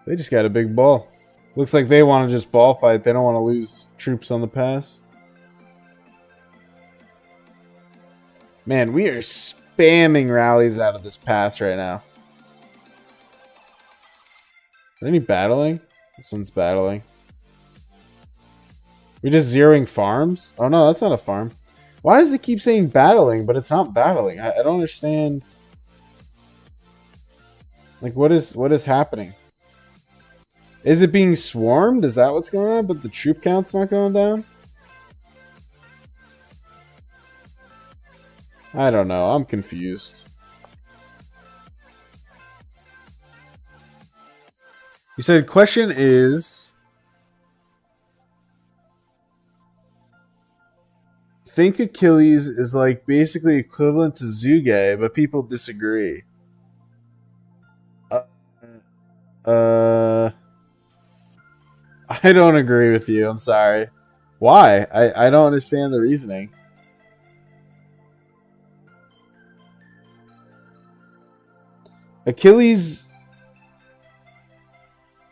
They just got a big ball. Looks like they want to just ball fight. They don't want to lose troops on the pass. Man, we are spamming rallies out of this pass right now. Is there any battling? This one's battling. We're just zeroing farms? Oh no, that's not a farm. Why does it keep saying battling, but it's not battling? I don't understand. Like, what is happening? Is it being swarmed? Is that what's going on? But the troop count's not going down? I don't know. I'm confused. You said question is... think Achilles is like basically equivalent to Zuge, but people disagree. I don't agree with you. I'm sorry. Why? I don't understand the reasoning. Achilles...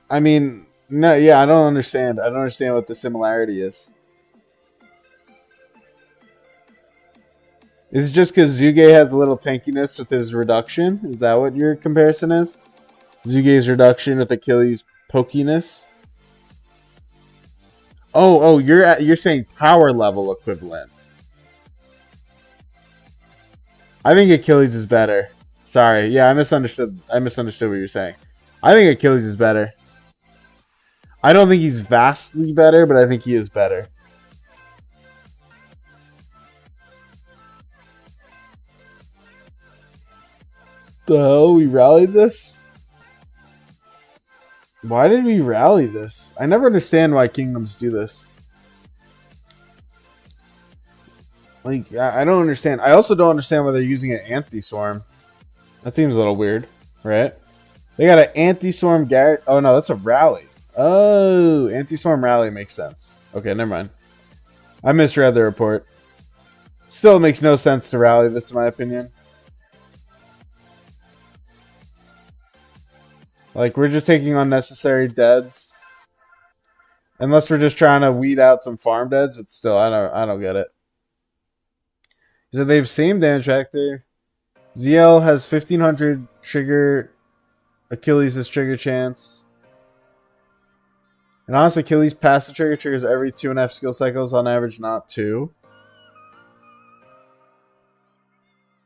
I mean, no, yeah, I don't understand. I don't understand what the similarity is. Is it just because Zuge has a little tankiness with his reduction? Is that what your comparison is? Zuge's reduction with Achilles' pokiness? Oh, you're saying power level equivalent. I think Achilles is better. Sorry, yeah, I misunderstood what you're saying. I think Achilles is better. I don't think he's vastly better, but I think he is better. The hell? We rallied this? Why did we rally this? I never understand why kingdoms do this. Like, I don't understand. I also don't understand why they're using an anti-swarm. That seems a little weird, right? They got an anti-swarm Garrett. Oh, no, that's a rally. Oh, anti-swarm rally makes sense. Okay, never mind. I misread the report. Still makes no sense to rally this, in my opinion. Like, we're just taking unnecessary deads. Unless we're just trying to weed out some farm deads, but still, I don't get it. So they have same damage factor. ZL has 1500 trigger. Achilles' is trigger chance. And honestly, Achilles' passive trigger triggers every 2.5 skill cycles on average, not 2.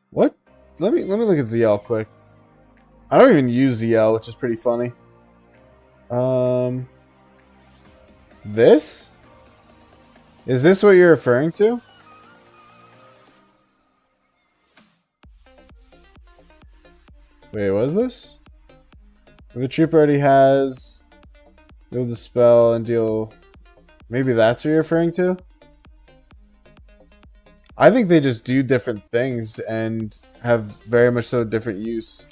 What? Let me look at ZL quick. I don't even use ZL, which is pretty funny. This? Is this what you're referring to? Wait, what is this? If the troop already has build the spell and deal. Maybe that's what you're referring to? I think they just do different things and have very much so different use.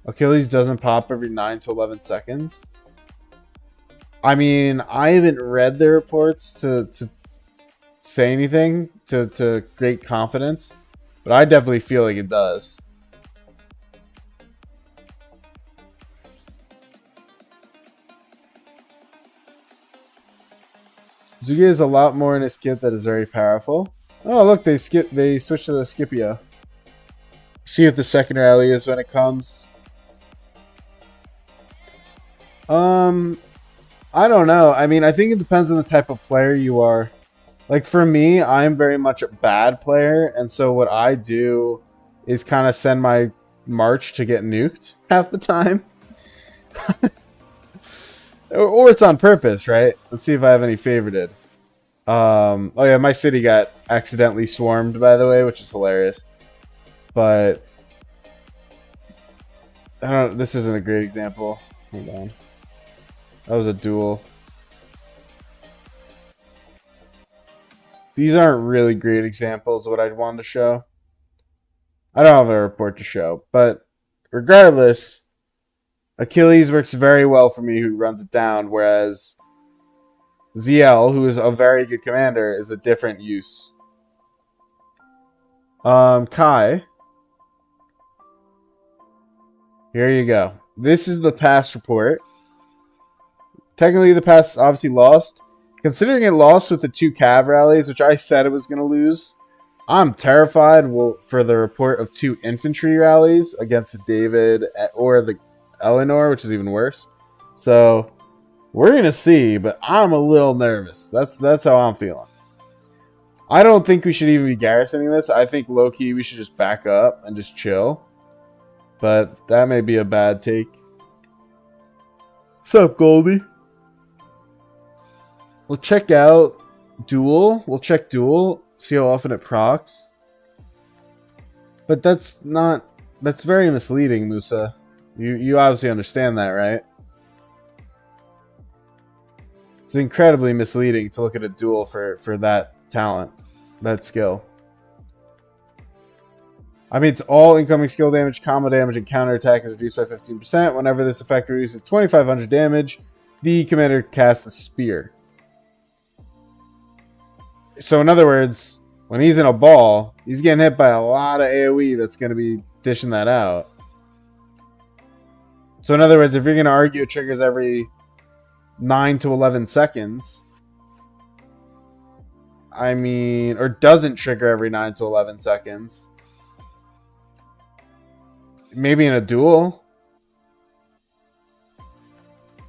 Achilles doesn't pop every 9 to 11 seconds. I mean, I haven't read the reports to say anything to great confidence, but I definitely feel like it does. Zuge is a lot more in his kit that is very powerful. Oh, look, they switched to the Scipio. See what the second rally is when it comes. I don't know. I mean, I think it depends on the type of player you are. Like, for me, I'm very much a bad player, and so what I do is kind of send my march to get nuked half the time. Or it's on purpose, right? Let's see if I have any favorited. Oh yeah, my city got accidentally swarmed, by the way, which is hilarious. But I don't. This isn't a great example. Hold on. That was a duel. These aren't really great examples of what I wanted to show. I don't have a report to show, but regardless, Achilles works very well for me who runs it down, whereas ZL, who is a very good commander, is a different use. Kai. Here you go. This is the past report. Technically, the past obviously lost. Considering it lost with the 2 Cav rallies, which I said it was going to lose, I'm terrified for the report of 2 infantry rallies against David or the Eleanor, which is even worse. So we're going to see, but I'm a little nervous. That's how I'm feeling. I don't think we should even be garrisoning this. I think low-key we should just back up and just chill. But that may be a bad take. What's up, Goldie? We'll check out Duel. We'll check Duel. See how often it procs. But that's very misleading, Musa. You obviously understand that, right? It's incredibly misleading to look at a Duel for that talent, that skill. I mean, it's all incoming skill damage, combo damage, and counterattack is reduced by 15%. Whenever this effect reduces 2,500 damage, the commander casts a spear. So in other words, when he's in a ball, he's getting hit by a lot of AoE that's going to be dishing that out. So in other words, if you're going to argue it triggers every 9 to 11 seconds, I mean, or doesn't trigger every 9 to 11 seconds. Maybe in a duel.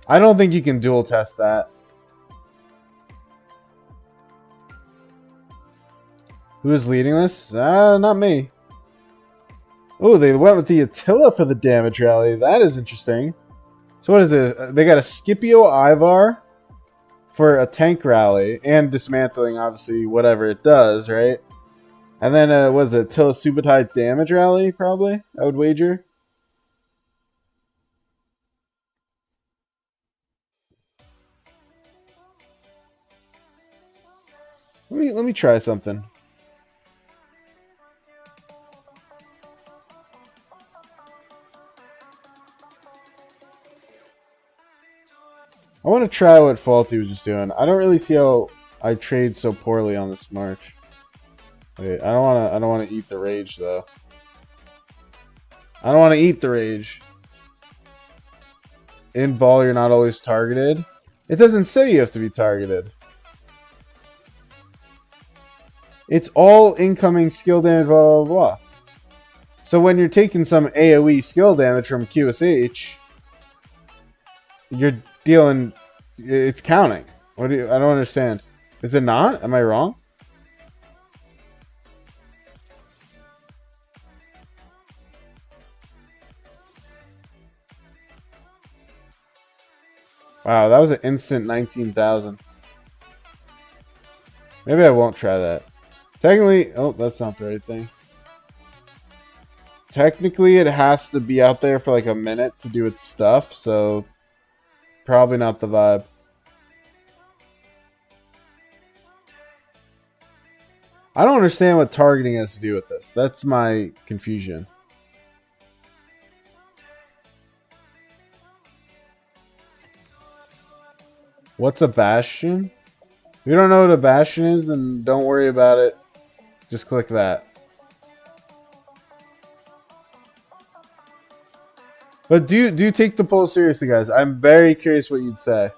I don't think you can dual test that. Who is leading this? Not me. Oh, they went with the Attila for the damage rally. That is interesting. So what is this? They got a Scipio Ivar for a tank rally and dismantling, obviously, whatever it does, right? And then, what is it? Attila Subotai damage rally, probably, I would wager. Let me try something. I want to try what Faulty was just doing. I don't really see how I trade so poorly on this march. Wait, I don't want to eat the rage though. I don't want to eat the rage. In ball, you're not always targeted. It doesn't say you have to be targeted. It's all incoming skill damage, blah, blah, blah. So when you're taking some AoE skill damage from QSH, you're dealing... It's counting. What do you... I don't understand. Is it not? Am I wrong? Wow, that was an instant 19,000. Maybe I won't try that. Technically, oh, that's not the right thing. Technically, it has to be out there for like a minute to do its stuff, so probably not the vibe. I don't understand what targeting has to do with this. That's my confusion. What's a bastion? If you don't know what a bastion is, then don't worry about it. Just click that. But do take the poll seriously, guys. I'm very curious what you'd say.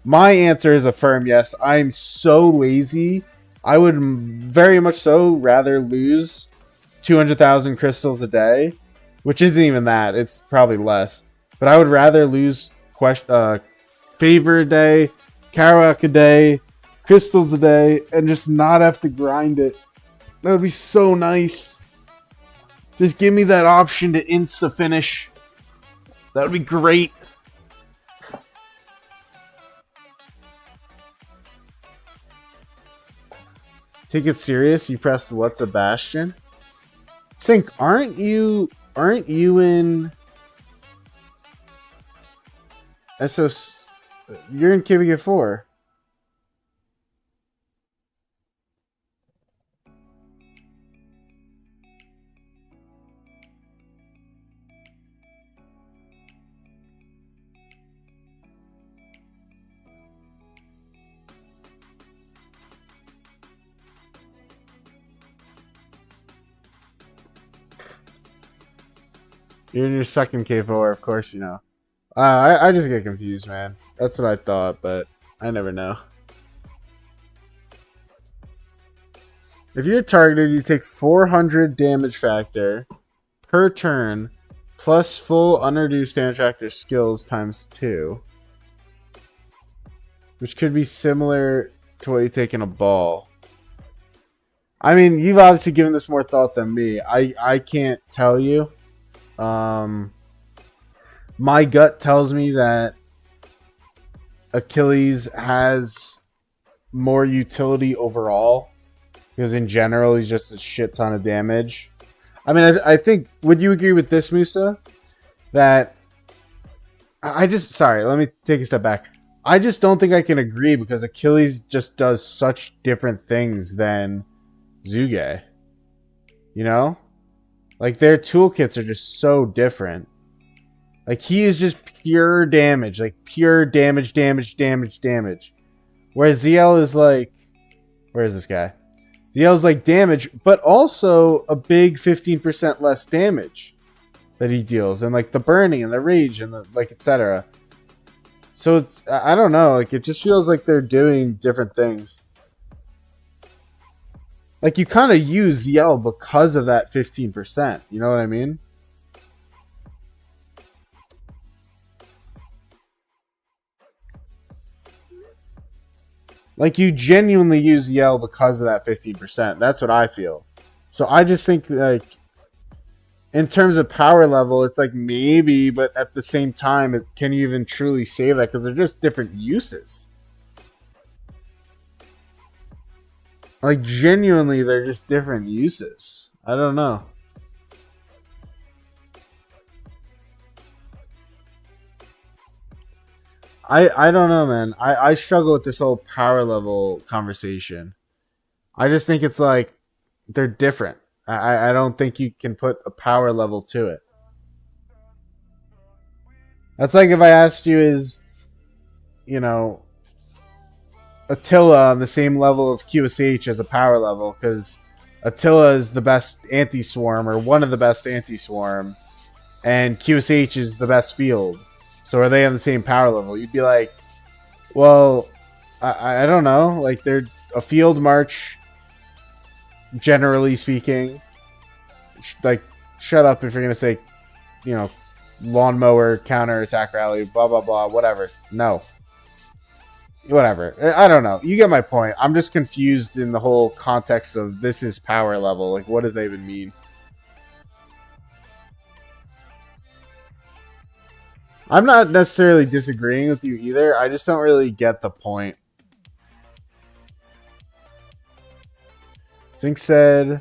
My answer is a firm yes. I'm so lazy. I would very much so rather lose 200,000 crystals a day, which isn't even that. It's probably less. But I would rather lose favor a day, Karak a day, crystals a day, and just not have to grind it. That would be so nice. Just give me that option to insta finish. That would be great. Take it serious. You pressed what's a bastion? Sync, aren't you in SOC? You're in KVK 4. You're in your second K4, of course you know. I just get confused, man. That's what I thought, but I never know. If you're targeted, you take 400 damage factor per turn, plus full unreduced damage factor skills times 2. Which could be similar to what you take in a ball. I mean, you've obviously given this more thought than me. I can't tell you. My gut tells me that Achilles has more utility overall, because in general he's just a shit ton of damage. I mean, I think, would you agree with this, Musa? That sorry, let me take a step back. I just don't think I can agree, because Achilles just does such different things than Zuge. You know? Like, their toolkits are just so different. Like, he is just pure damage. Like, pure damage. Whereas ZL is like... Where is this guy? ZL is like damage, but also a big 15% less damage that he deals. And, like, the burning and the rage and the, like, etc. So, it's... I don't know. Like, it just feels like they're doing different things. Like, you kind of use yell because of that 15%. You know what I mean? Like, you genuinely use yell because of that 15%. That's what I feel. So I just think, like, in terms of power level, it's like maybe, but at the same time, can you even truly say that? Because they're just different uses. Like, genuinely, they're just different uses. I don't know. I don't know, man. I struggle with this whole power level conversation. I just think it's like they're different. I don't think you can put a power level to it. That's like if I asked you, is, you know, Attila on the same level of QSH as a power level? Because Attila is the best anti swarm, or one of the best anti swarm, and QSH is the best field. So are they on the same power level? You'd be like, well, I don't know. Like, they're a field march, generally speaking. Like, shut up if you're gonna say, you know, lawnmower counter attack rally, blah blah blah, whatever. No, whatever. I don't know. You get my point. I'm just confused in the whole context of this is power level. Like, what does that even mean? I'm not necessarily disagreeing with you either. I just don't really get the point. Zink said,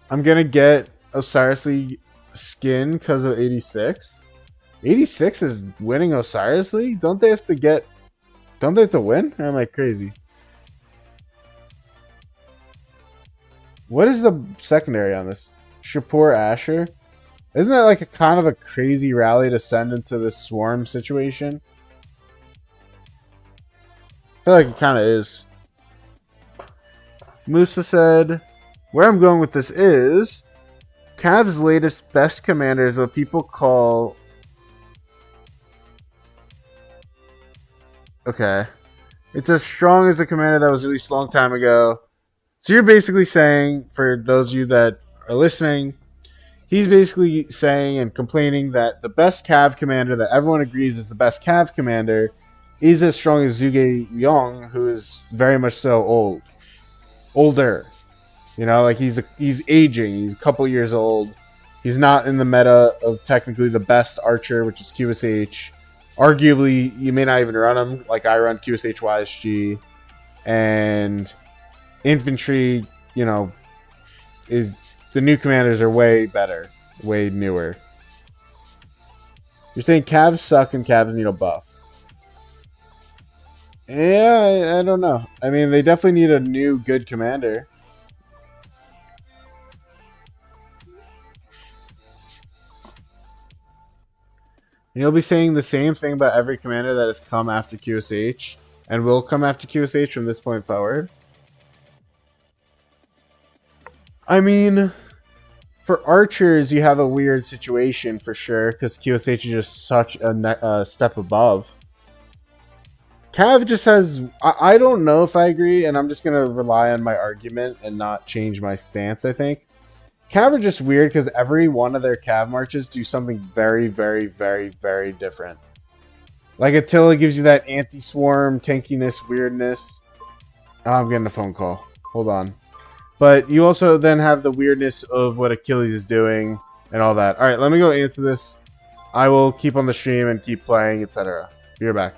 I'm going to get Osiris League skin because of 86. 86 is winning Osiris League? Don't they have to get... Don't they have to win? Or am I crazy? What is the secondary on this? Shapur Asher? Isn't that like a kind of a crazy rally to send into this swarm situation? I feel like it kind of is. Musa said, where I'm going with this is Cav's latest best commander is what people call... Okay. It's as strong as a commander that was released a long time ago. So you're basically saying, for those of you that are listening, he's basically saying and complaining that the best Cav commander that everyone agrees is the best Cav commander is as strong as Zhuge Liang, who is very much so older. You know, like he's aging. He's a couple years old. He's not in the meta of technically the best archer, which is QSH. Arguably, you may not even run him. Like I run QSH YSG, and infantry. You know, is the new commanders are way better, way newer. You're saying Cavs suck and Cavs need a buff. Yeah, I don't know. I mean, they definitely need a new good commander. And you'll be saying the same thing about every commander that has come after QSH and will come after QSH from this point forward. I mean, for archers, you have a weird situation for sure because QSH is just such a step above. Cav just has... I don't know if I agree, and I'm just going to rely on my argument and not change my stance, I think. Cav are just weird because every one of their Cav marches do something very, very, very, very different. Like Attila gives you that anti-swarm, tankiness, weirdness. Oh, I'm getting a phone call. Hold on. But you also then have the weirdness of what Achilles is doing and all that. Alright, let me go answer this. I will keep on the stream and keep playing, etc. Be right back.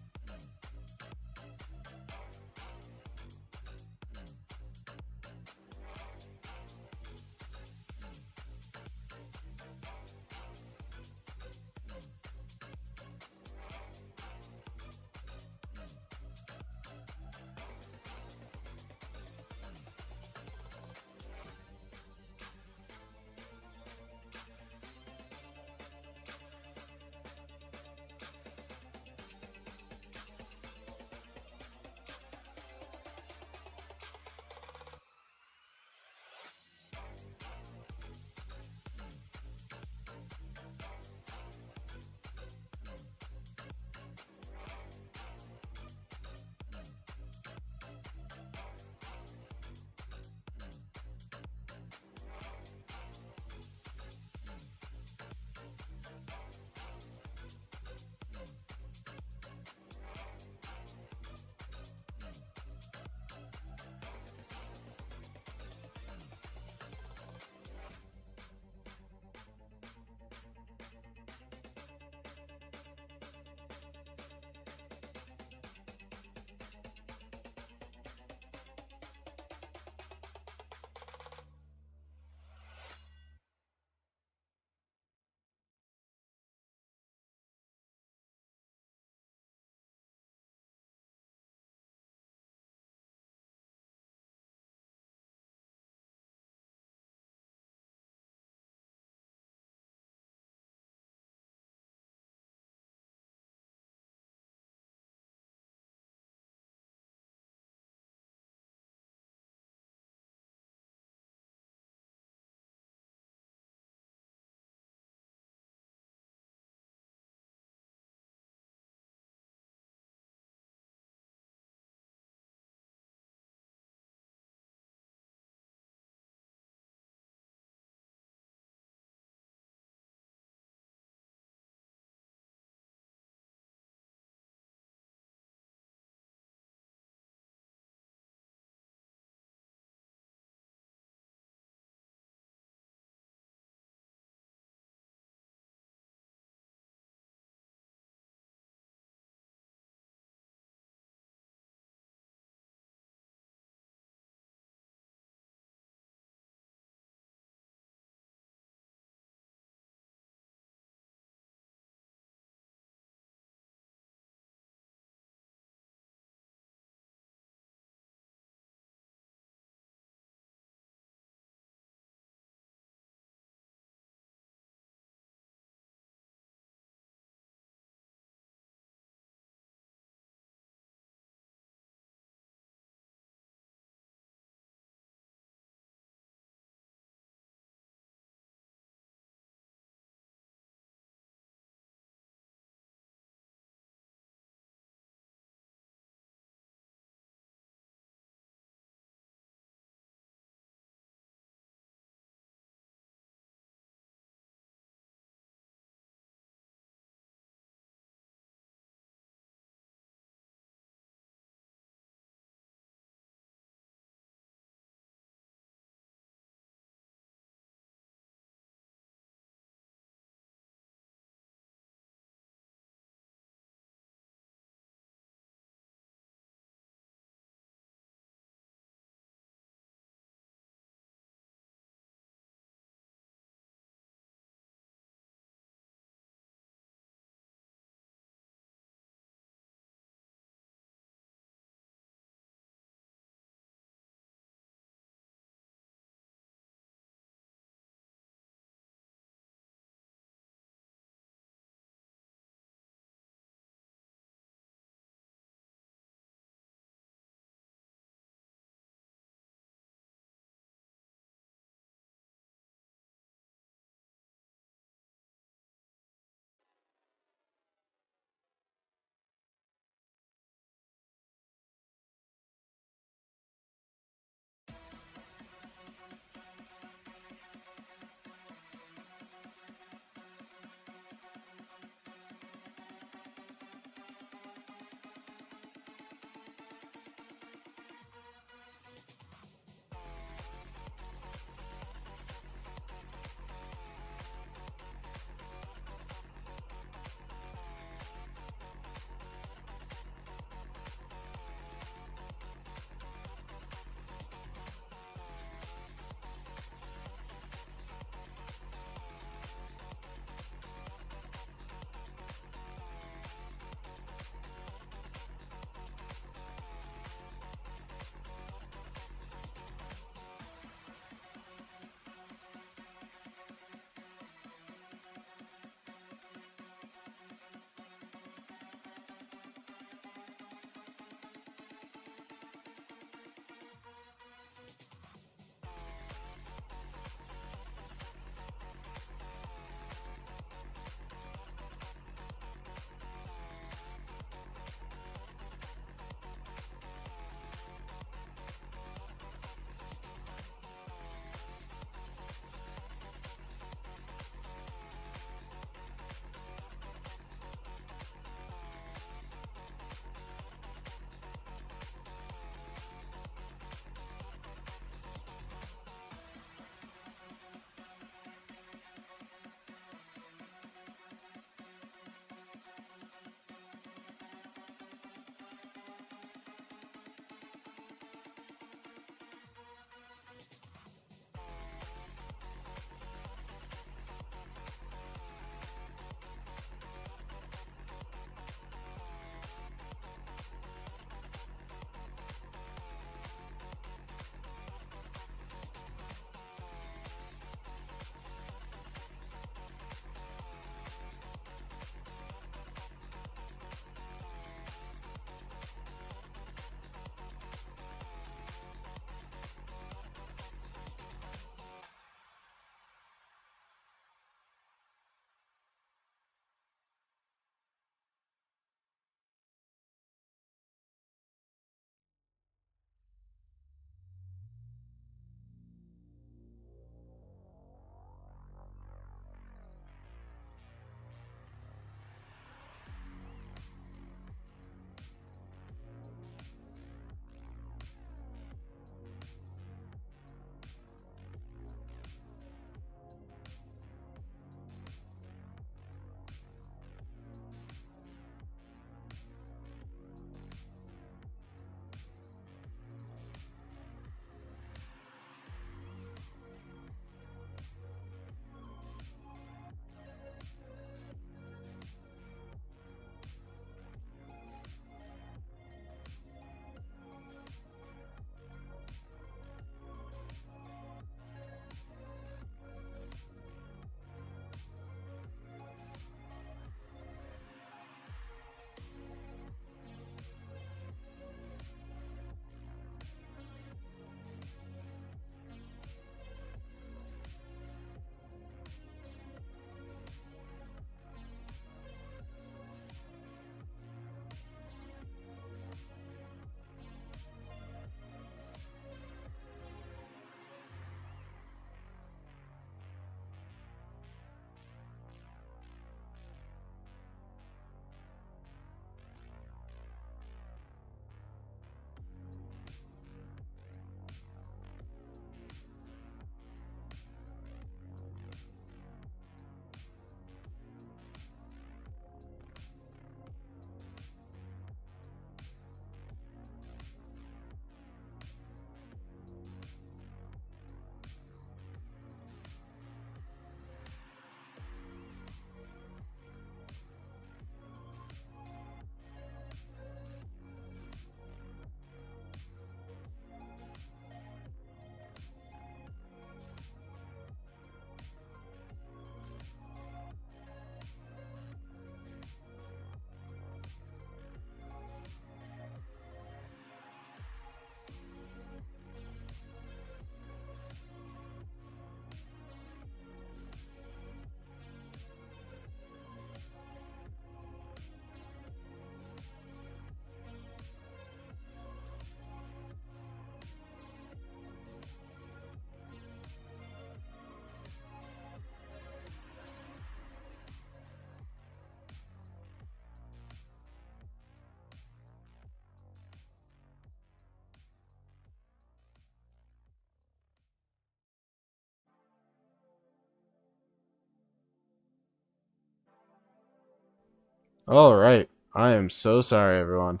Alright. I am so sorry, everyone.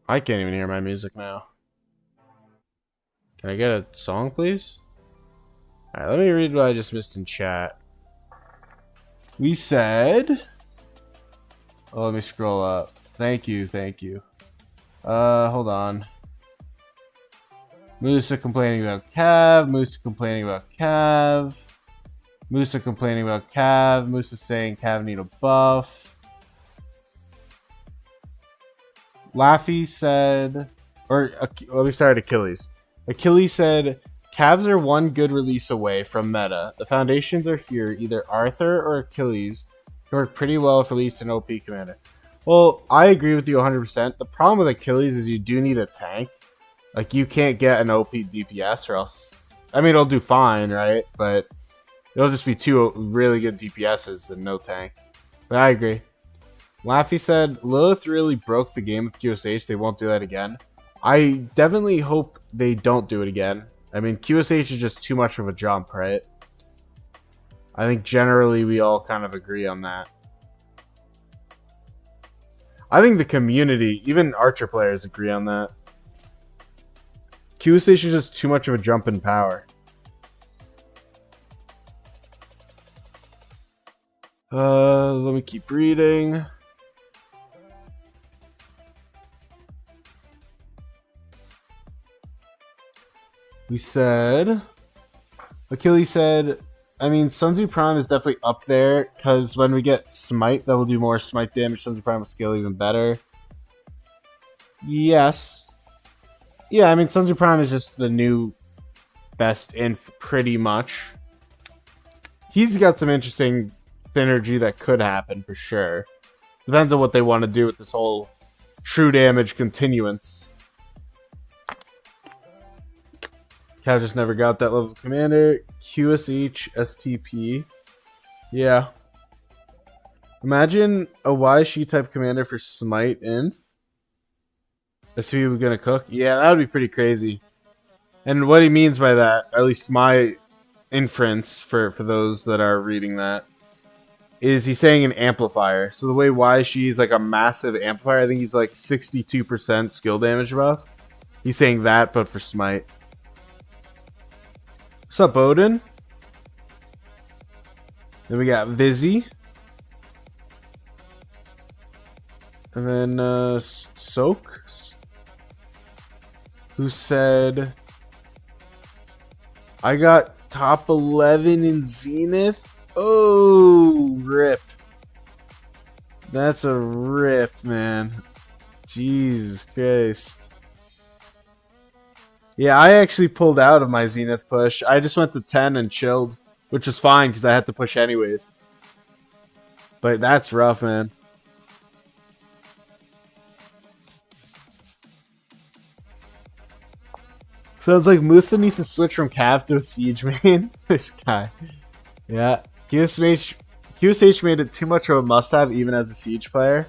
I can't even hear my music now. Can I get a song, please? Alright, let me read what I just missed in chat. We said... Oh, let me scroll up. Thank you, thank you. Hold on. Musa complaining about Cav. Musa complaining about Cav. Musa complaining about Cav. Musa saying Cav need a buff. Laffy said... Or, let me start at Achilles. Achilles said, Cavs are one good release away from meta. The foundations are here, either Arthur or Achilles, who work pretty well if released an OP commander. Well, I agree with you 100%. The problem with Achilles is you do need a tank. Like, you can't get an OP DPS or else... I mean, it'll do fine, right? But it'll just be two really good DPSs and no tank. But I agree. Laffy said, Lilith really broke the game with QSH. They won't do that again. I definitely hope they don't do it again. I mean, QSH is just too much of a jump, right? I think generally we all kind of agree on that. I think the community, even Archer players, agree on that. QSH is just too much of a jump in power. Let me keep reading. We said... Achilles said... I mean, Sun Tzu Prime is definitely up there, because when we get Smite, that will do more Smite damage. Sun Tzu Prime will scale even better. Yes. Yeah, I mean, Sun Tzu Prime is just the new best inf, pretty much. He's got some interesting synergy that could happen, for sure. Depends on what they want to do with this whole true damage continuance. Cal just never got that level of commander. QSH STP. Yeah. Imagine a YShe type commander for Smite Inf. STP was gonna cook. Yeah, that would be pretty crazy. And what he means by that, at least my inference for those that are reading that, is he's saying an amplifier. So the way YShe is like a massive amplifier, I think he's like 62% skill damage buff. He's saying that, but for Smite. What's up, Odin? Then we got Vizzy. And then SOC, who said, I got top 11 in Zenith. Oh, rip. That's a rip, man. Jesus Christ. Yeah, I actually pulled out of my Zenith push. I just went to 10 and chilled, which was fine because I had to push anyways. But that's rough, man. Sounds like Musa needs to switch from Cav to a Siege main. This guy. Yeah. QSH made it too much of a must-have even as a Siege player.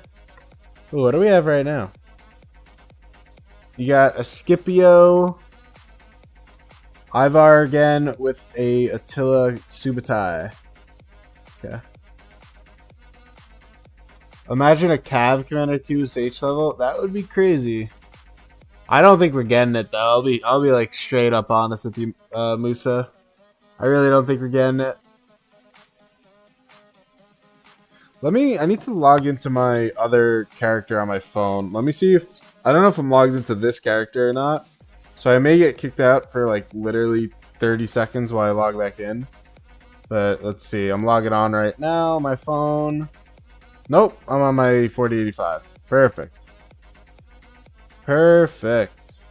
Ooh, what do we have right now? You got a Scipio... Ivar again with a Attila Subutai. Okay. Imagine a Cav commander QSH level. That would be crazy. I don't think we're getting it though. I'll be like straight up honest with you, Musa. I really don't think we're getting it. I need to log into my other character on my phone. Let me see if I don't know if I'm logged into this character or not. So I may get kicked out for like literally 30 seconds while I log back in. But let's see. I'm logging on right now. My phone. Nope. I'm on my 4085. Perfect. Perfect.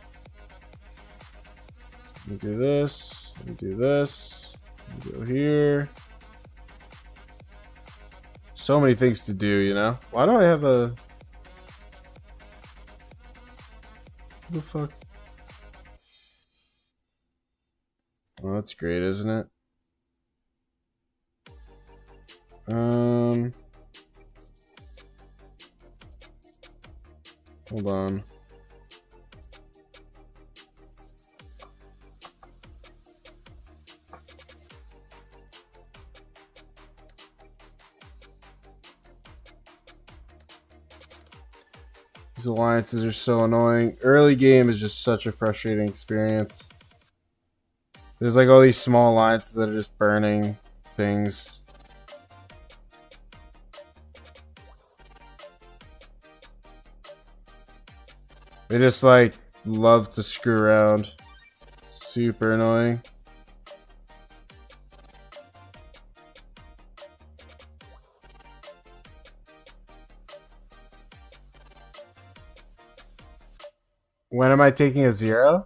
Let me do this. Let me do this. Let me go here. So many things to do, you know? Why do I have a... What the fuck? Well, that's great, isn't it? Hold on. These alliances are so annoying. Early game is just such a frustrating experience. There's like all these small alliances that are just burning things. They just like love to screw around. Super annoying. When am I taking a 0?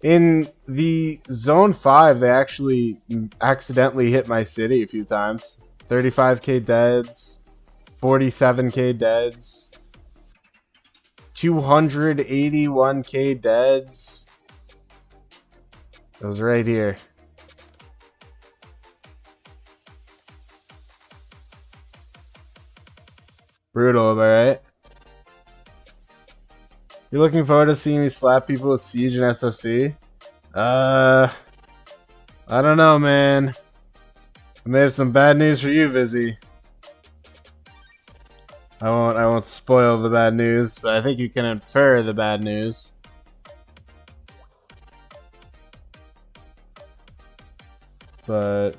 In the Zone 5, they actually accidentally hit my city a few times. 35k deads, 47k deads, 281k deads. It was right here. Brutal, am I right? You're looking forward to seeing me slap people with Siege and SOC? I don't know, man. I may have some bad news for you, Vizzy. I won't spoil the bad news, but I think you can infer the bad news. But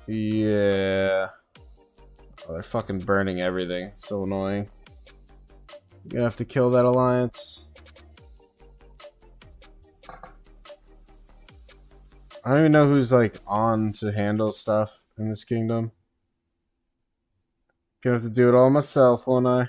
yeah. Oh, they're fucking burning everything. So annoying. You're gonna have to kill that alliance. I don't even know who's like on to handle stuff in this kingdom. Gonna have to do it all myself, won't I?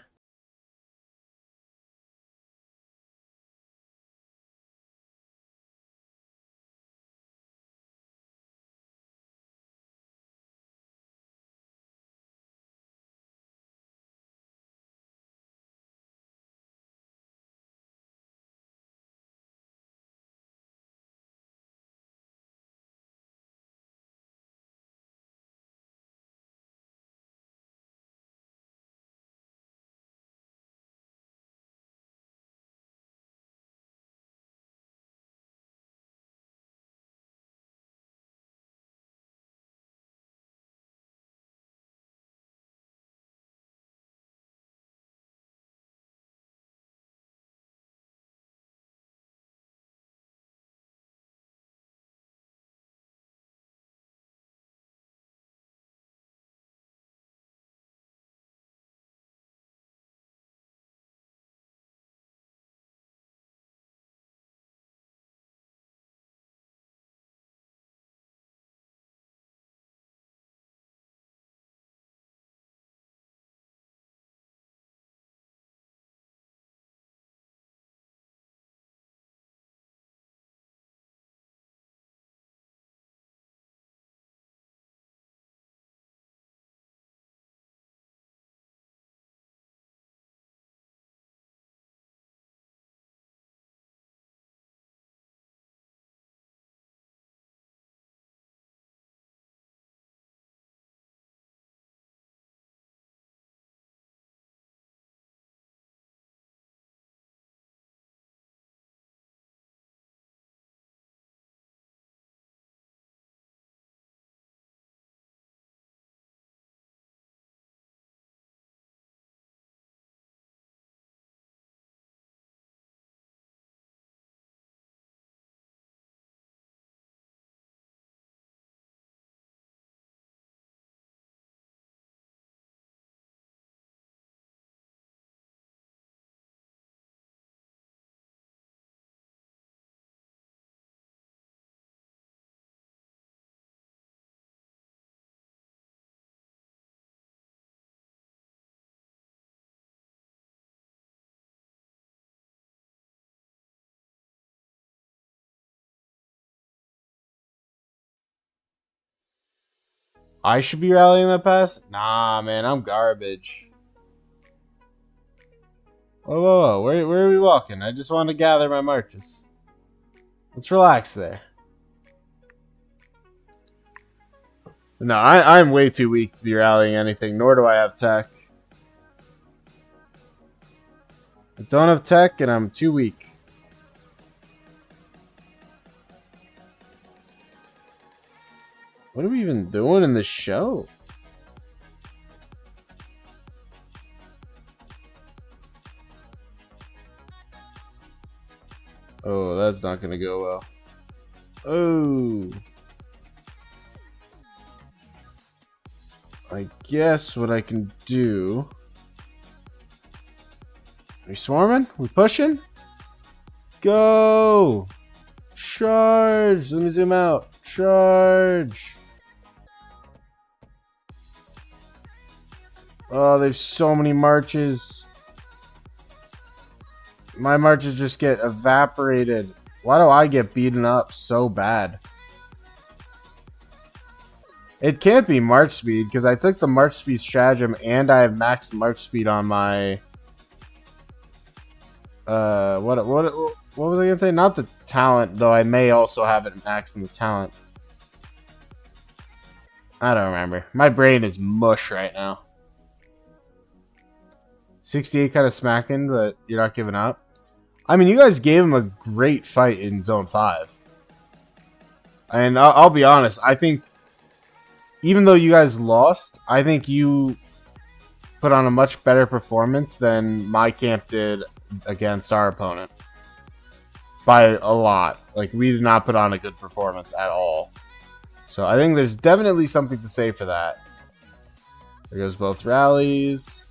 I should be rallying that pass? Nah, man, I'm garbage. Whoa, whoa, whoa. Where are we walking? I just want to gather my marches. Let's relax there. No, I'm way too weak to be rallying anything, nor do I have tech. I don't have tech, and I'm too weak. What are we even doing in this show? Oh, that's not gonna go well. Oh. I guess what I can do... Are we swarming? We pushing? Go! Charge! Let me zoom out. Charge! Oh, there's so many marches. My marches just get evaporated. Why do I get beaten up so bad? It can't be march speed because I took the march speed stratagem and I have maxed march speed on my... what was I gonna say? Not the talent, though I may also have it maxed in the talent. I don't remember. My brain is mush right now. 68 kind of smacking, but you're not giving up. I mean, you guys gave him a great fight in Zone 5. And I'll be honest, I think even though you guys lost, I think you put on a much better performance than my camp did against our opponent. By a lot. Like, we did not put on a good performance at all. So I think there's definitely something to say for that. There goes both rallies.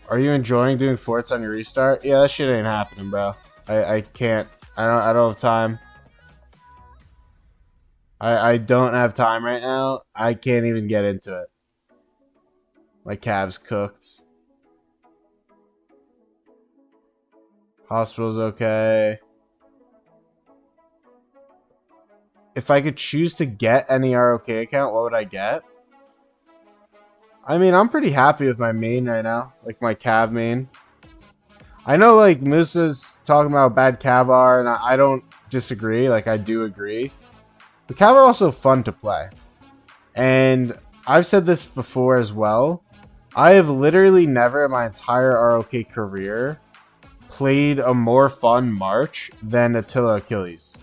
Are you enjoying doing forts on your restart? Yeah, that shit ain't happening, bro. I can't. I don't have time. I don't have time right now. I can't even get into it. My calves cooked. Hospital's okay. If I could choose to get any ROK account, what would I get? I mean, I'm pretty happy with my main right now. Like, my cav main. I know, like, Musa's talking about bad cav, and I don't disagree. Like, I do agree. But cav are also fun to play. And I've said this before as well. I have literally never in my entire ROK career played a more fun March than Attila Achilles.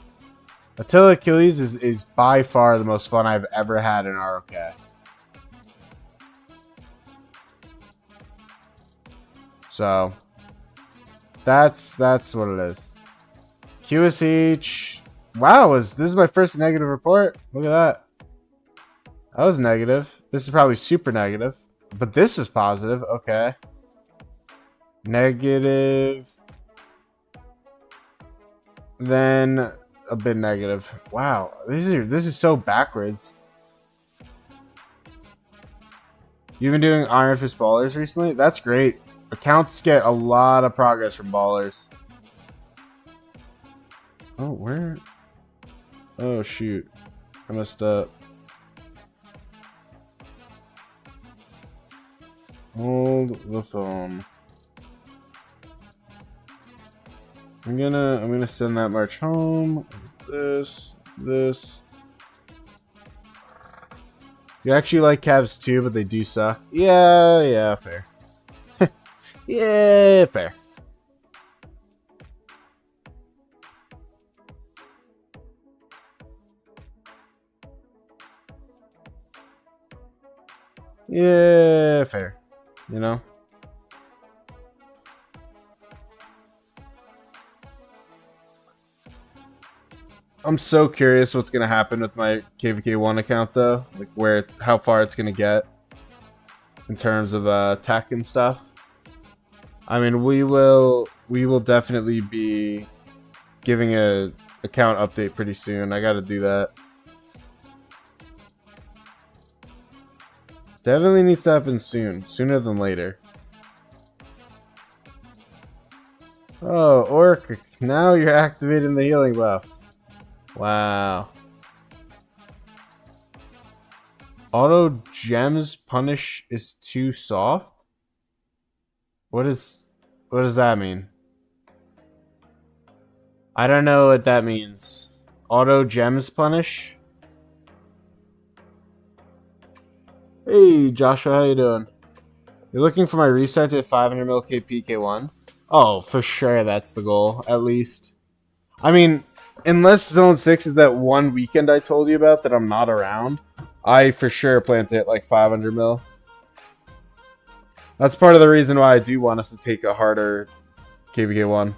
Attila Achilles is by far the most fun I've ever had in ROK. So that's what it is. QSH. Wow, this is my first negative report. Look at that. That was negative. This is probably super negative. But this is positive. Okay. Negative. Then a bit negative. Wow. This is so backwards. You've been doing Iron Fist Ballers recently? That's great. Accounts get a lot of progress from Ballers. Oh, where? Oh, shoot. I messed up. Hold the phone. I'm gonna send that march home. This. You actually like Cavs too, but they do suck. Yeah, fair. Yeah, fair. Yeah, fair. You know? I'm so curious what's going to happen with my KVK1 account, though. Like, how far it's going to get in terms of tech and stuff. I mean, we will definitely be giving a account update pretty soon. I got to do that. Definitely needs to happen soon. Sooner than later. Oh, Orc. Now you're activating the healing buff. Wow. Auto gems punish is too soft? What does that mean? I don't know what that means. Auto gems punish? Hey, Joshua, how you doing? You're looking for my restart to 500 mil KP K1? Oh, for sure that's the goal, at least. I mean, unless Zone 6 is that one weekend I told you about that I'm not around, I for sure plan to hit like 500 mil. That's part of the reason why I do want us to take a harder KVK1.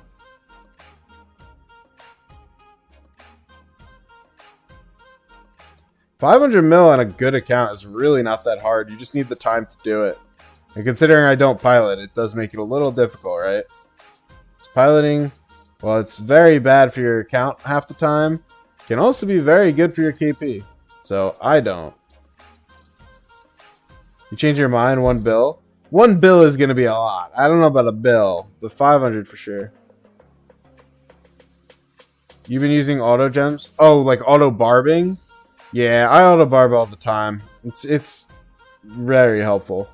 $500 mil on a good account is really not that hard. You just need the time to do it. And considering I don't pilot, it does make it a little difficult, right? It's piloting, well, it's very bad for your account half the time. Can also be very good for your KP. So, I don't. You change your mind, 1 bill? 1 bill is going to be a lot. I don't know about a bill, but 500 for sure. You've been using auto gems? Oh, like auto barbing? Yeah, I auto barb all the time. It's very helpful.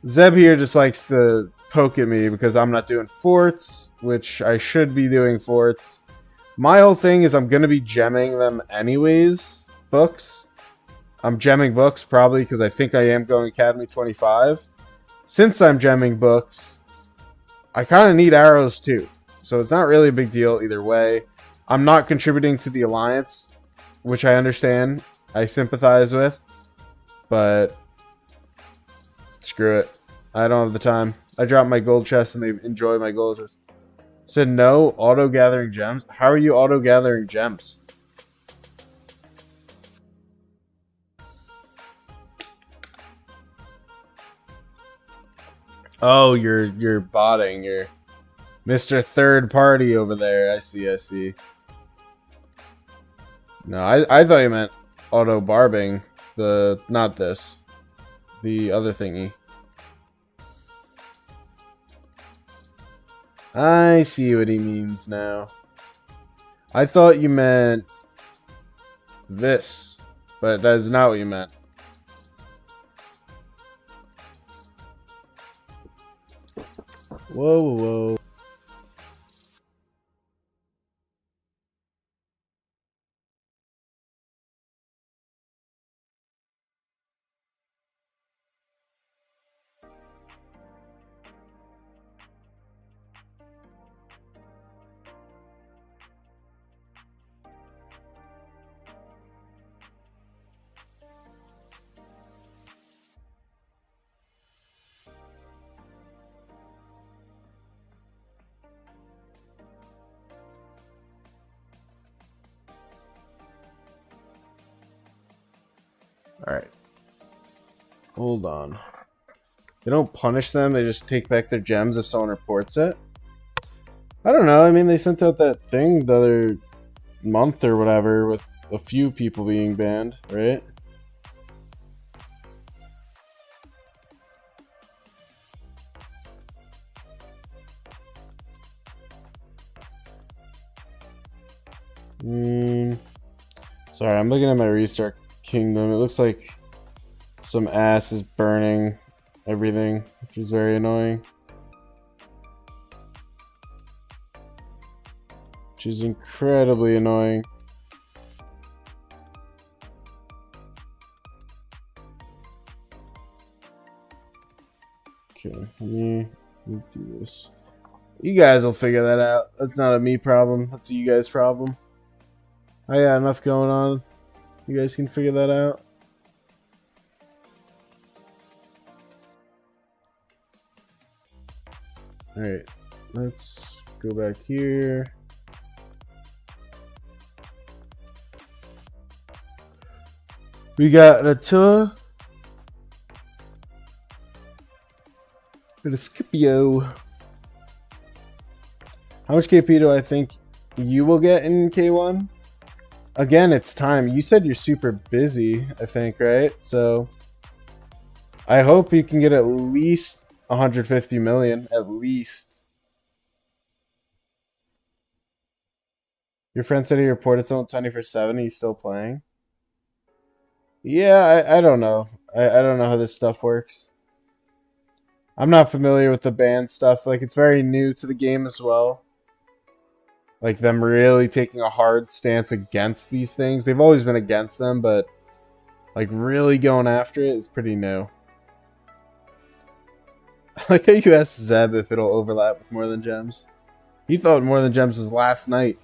Zeb here just likes to poke at me because I'm not doing forts, which I should be doing forts. My whole thing is I'm going to be gemming them anyways. Books. I'm gemming books probably because I think I am going Academy 25. Since I'm gemming books, I kind of need arrows too. So it's not really a big deal either way. I'm not contributing to the Alliance, which I understand. I sympathize with. But screw it. I don't have the time. I dropped my gold chest and they enjoy my gold chest. Said no, auto gathering gems. How are you auto gathering gems? Oh, you're botting. You're Mr. Third Party over there. I see, I see. No, I thought you meant auto barbing. Not this. The other thingy. I see what he means now. I thought you meant this, but that is not what you meant. Whoa, whoa. Alright. Hold on. They don't punish them, they just take back their gems if someone reports it? I don't know, I mean, they sent out that thing the other month or whatever with a few people being banned, right? Sorry, I'm looking at my Restart Kingdom. It looks like some ass is burning everything, which is very annoying. Which is incredibly annoying. Okay, let me do this. You guys will figure that out. That's not a me problem. That's a you guys problem. I got enough going on. You guys can figure that out. Alright, let's go back here. We got an Attila. And a Scipio. How much KP do I think you will get in K1? Again, it's time. You said you're super busy, I think, right? So I hope you can get at least 150 million, at least. Your friend said he reported someone 24/7. He's still playing. Yeah, I don't know. I don't know how this stuff works. I'm not familiar with the ban stuff. Like, it's very new to the game as well. Like, them really taking a hard stance against these things. They've always been against them, but like, really going after it is pretty new. I like how you asked Zeb if it'll overlap with More Than Gems. He thought More Than Gems was last night.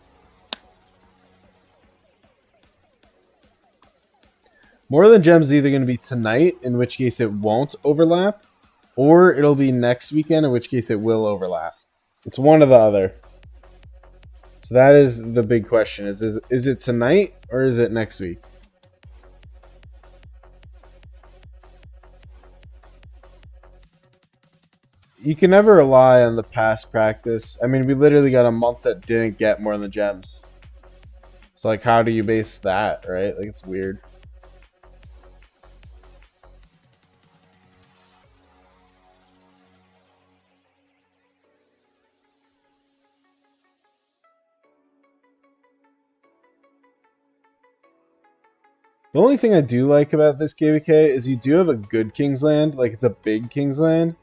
More Than Gems is either going to be tonight, in which case it won't overlap, or it'll be next weekend, in which case it will overlap. It's one or the other. So that is the big question. Is it tonight or is it next week? You can never rely on the past practice. I mean, we literally got a month that didn't get More Than Gems. So, like, how do you base that, right? Like, it's weird. The only thing I do like about this KVK is you do have a good Kingsland. Like, it's a big Kingsland.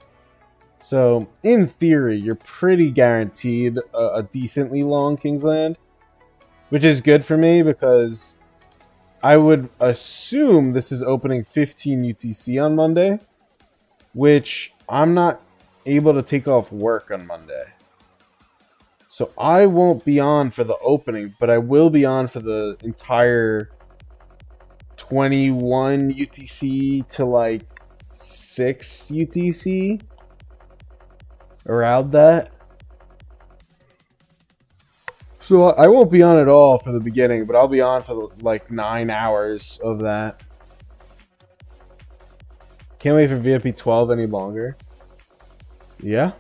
So, in theory, you're pretty guaranteed a decently long Kingsland. Which is good for me because I would assume this is opening 15 UTC on Monday. Which I'm not able to take off work on Monday. So I won't be on for the opening, but I will be on for the entire 21 UTC to like 6 UTC. Around that. So I won't be on at all for the beginning, but I'll be on for like 9 hours of that. Can't wait for VIP 12 any longer. Yeah.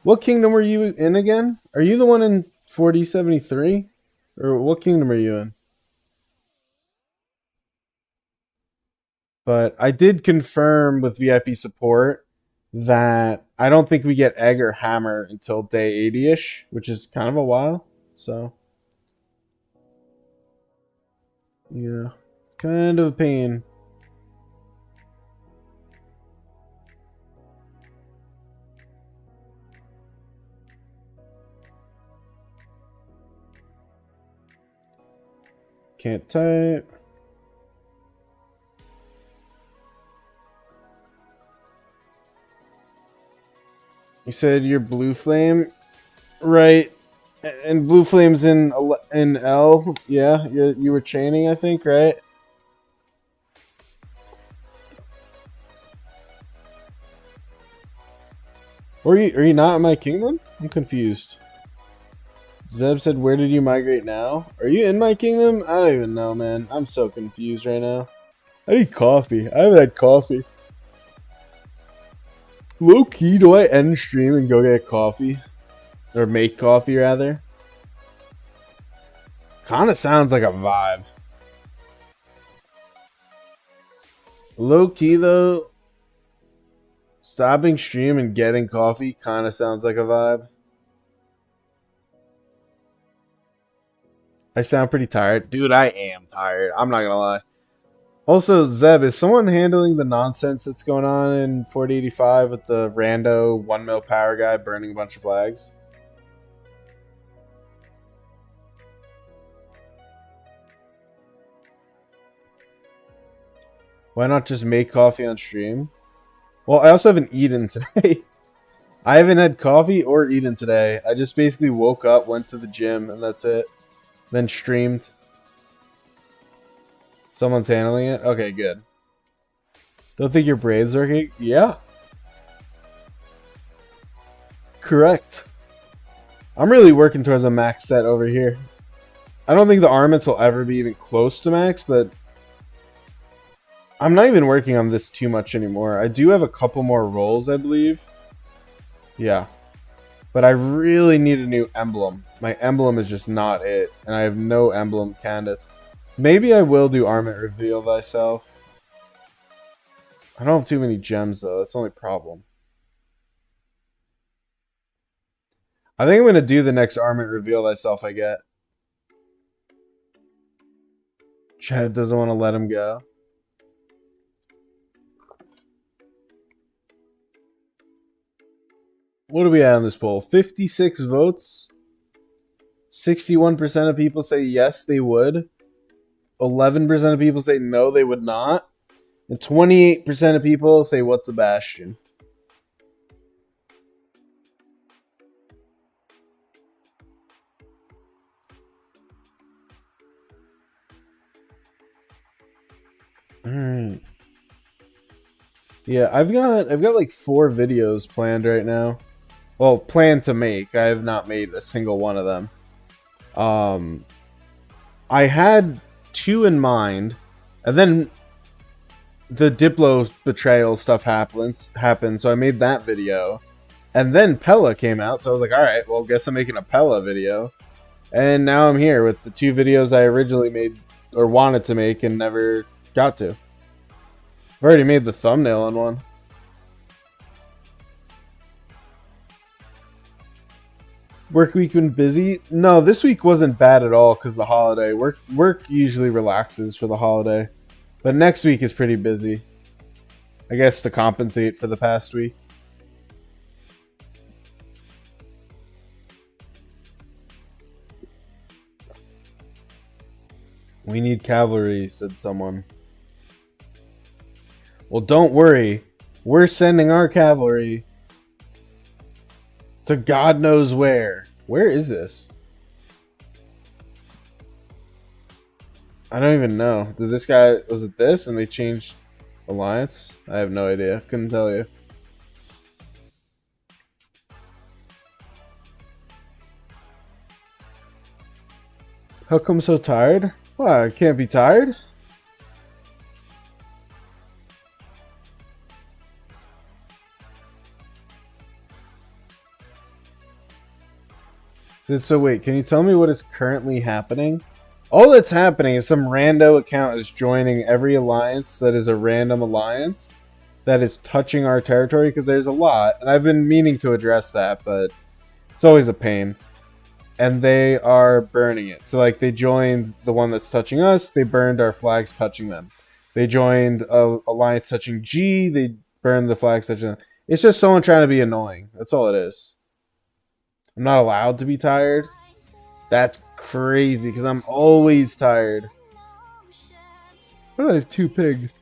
What kingdom were you in again? Are you the one in 4073? Or what kingdom are you in? But I did confirm with VIP support that I don't think we get egg or hammer until day 80-ish, which is kind of a while. So, yeah. Kind of a pain. Can't type. You said you're Blue Flame, right? And Blue Flame's in L. Yeah, you were chaining, I think, right? Or are you not in my kingdom? I'm confused. Zeb said, "Where did you migrate now? Are you in my kingdom? I don't even know, man. I'm so confused right now. I need coffee. I haven't had coffee. Low key, do I end stream and go get coffee? Or make coffee, rather? Kind of sounds like a vibe. Low key, though, stopping stream and getting coffee kind of sounds like a vibe. I sound pretty tired. Dude, I am tired. I'm not going to lie. Also, Zeb, is someone handling the nonsense that's going on in 4085 with the rando 1 mil power guy burning a bunch of flags? Why not just make coffee on stream? Well, I also haven't eaten today. I haven't had coffee or eaten today. I just basically woke up, went to the gym, and that's it. Then streamed. Someone's handling it? Okay, good. Don't think your braids are okay? Yeah. Correct. I'm really working towards a max set over here. I don't think the armaments will ever be even close to max, but I'm not even working on this too much anymore. I do have a couple more rolls, I believe. Yeah. But I really need a new emblem. My emblem is just not it, and I have no emblem candidates. Maybe I will do Armament Reveal Thyself. I don't have too many gems, though. That's the only problem. I think I'm going to do the next Armament Reveal Thyself I get. Chad doesn't want to let him go. What do we have on this poll? 56 votes. 61% of people say yes, they would. 11% of people say no, they would not. And 28% of people say, what's a bastion? Alright. Yeah, I've got like 4 videos planned right now. Well, planned to make. I have not made a single one of them. I had 2 in mind, and then the Diplo betrayal stuff happened, so I made that video. And then Pella came out, so I was like, alright, well, guess I'm making a Pella video. And now I'm here with the 2 videos I originally made, or wanted to make, and never got to. I've already made the thumbnail on one. Work week been busy? No, this week wasn't bad at all because the holiday. Work usually relaxes for the holiday. But next week is pretty busy. I guess to compensate for the past week. We need cavalry, said someone. Well, don't worry. We're sending our cavalry to God knows where. Where is this? I don't even know. Did this guy... Was it this and they changed alliance? I have no idea. Couldn't tell you. How come so tired? Well, I can't be tired. So wait, can you tell me what is currently happening? All that's happening is some rando account is joining every alliance that is a random alliance that is touching our territory, because there's a lot, and I've been meaning to address that, but it's always a pain. And they are burning it. So like they joined the one that's touching us, they burned our flags touching them. They joined a alliance touching G, they burned the flags touching them. It's just someone trying to be annoying. That's all it is. I'm not allowed to be tired. That's crazy, because I'm always tired. Oh, I have 2 pigs.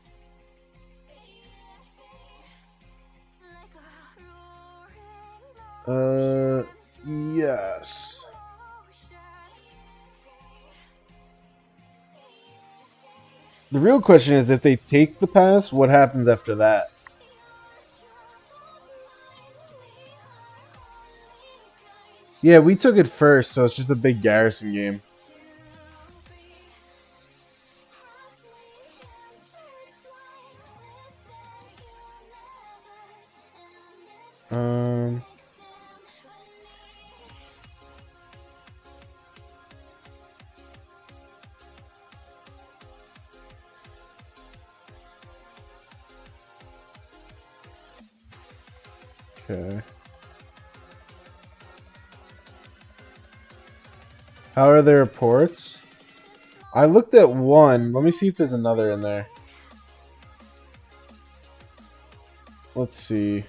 Yes. The real question is, if they take the pass, what happens after that? Yeah, we took it first, so it's just a big garrison game. Okay. How are their reports? I looked at one. Let me see if there's another in there. Let's see.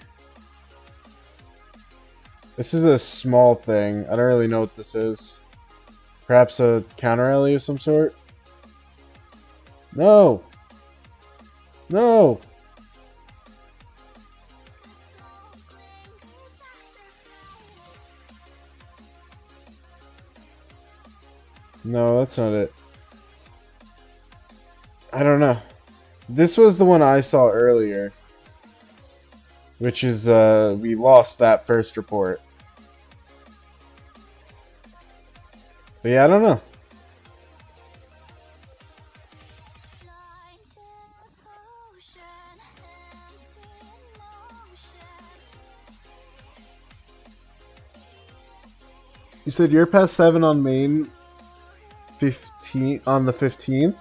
This is a small thing. I don't really know what this is. Perhaps a counter rally of some sort? No! No! No, that's not it. I don't know. This was the one I saw earlier. Which is, we lost that first report. But yeah, I don't know. You said you're past 7 on main 15 on the 15th.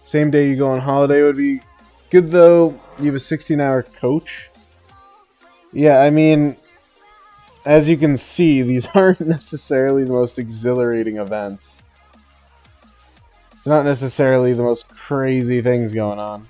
Same day you go on holiday would be good, though. You have a 16-hour coach. Yeah, I mean, as you can see, these aren't necessarily the most exhilarating events. It's not necessarily the most crazy things going on.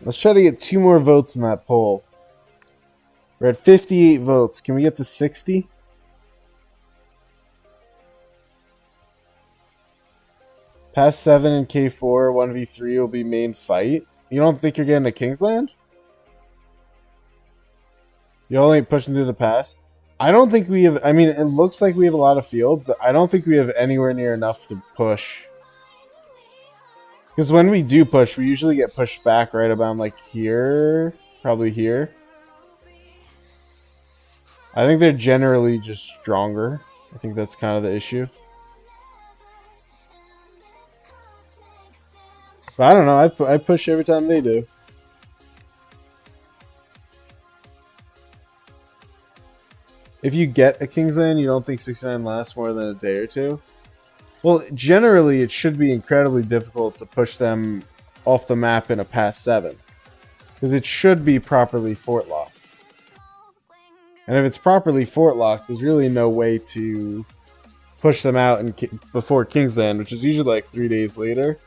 Let's try to get 2 more votes in that poll. We're at 58 votes. Can we get to 60? Past 7 in K4, 1v3 will be main fight. You don't think you're getting to Kingsland? Y'all ain't pushing through the pass. I don't think we have... I mean, it looks like we have a lot of field, but I don't think we have anywhere near enough to push. Because when we do push, we usually get pushed back right about, like, here. Probably here. I think they're generally just stronger. I think that's kind of the issue. But I don't know. I push every time they do. If you get a Kingsland, you don't think 69 lasts more than a day or two? Well, generally, it should be incredibly difficult to push them off the map in a past 7. Because it should be properly fort locked. And if it's properly fort locked, there's really no way to push them out before Kingsland, which is usually like 3 days later.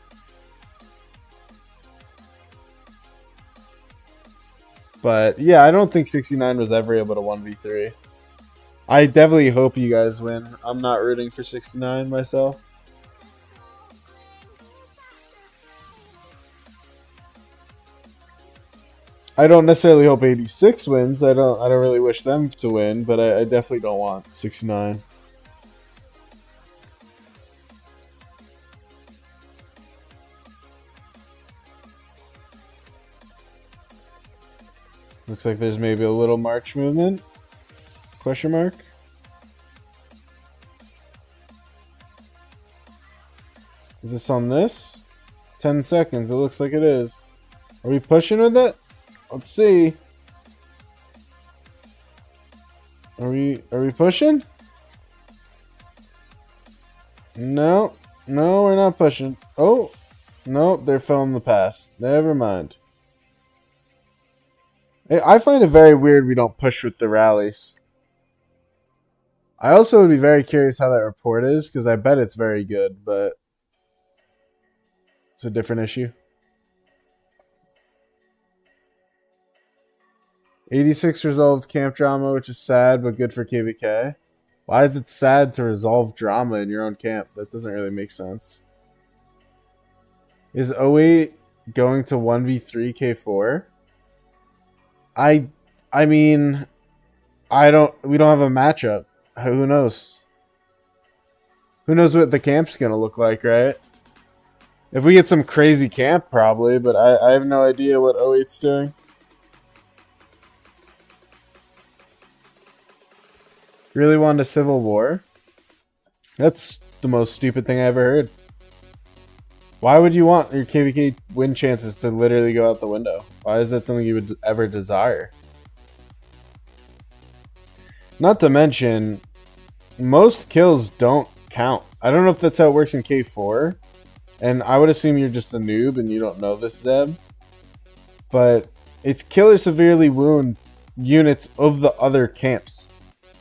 But yeah, I don't think 69 was ever able to 1v3. I definitely hope you guys win. I'm not rooting for 69 myself. I don't necessarily hope 86 wins. I don't really wish them to win, but I definitely don't want 69. Looks like there's maybe a little march movement. Question mark. Is this on this? 10 seconds. It looks like it is. Are we pushing with it? Let's see. Are we pushing? No. No, we're not pushing. Oh. No, they're filling the pass. Never mind. I find it very weird we don't push with the rallies. I also would be very curious how that report is, because I bet it's very good, but it's a different issue. 86 resolved camp drama, which is sad, but good for KVK. Why is it sad to resolve drama in your own camp? That doesn't really make sense. Is 08 going to 1v3 K4? I mean, we don't have a matchup. Who knows? Who knows what the camp's gonna look like, right? If we get some crazy camp, probably, but I have no idea what 08's doing. Really want a civil war? That's the most stupid thing I ever heard. Why would you want your KVK win chances to literally go out the window? Why is that something you would ever desire? Not to mention, most kills don't count. I don't know if that's how it works in K4. And I would assume you're just a noob and you don't know this, Zeb. But it's kill or severely wound units of the other camps.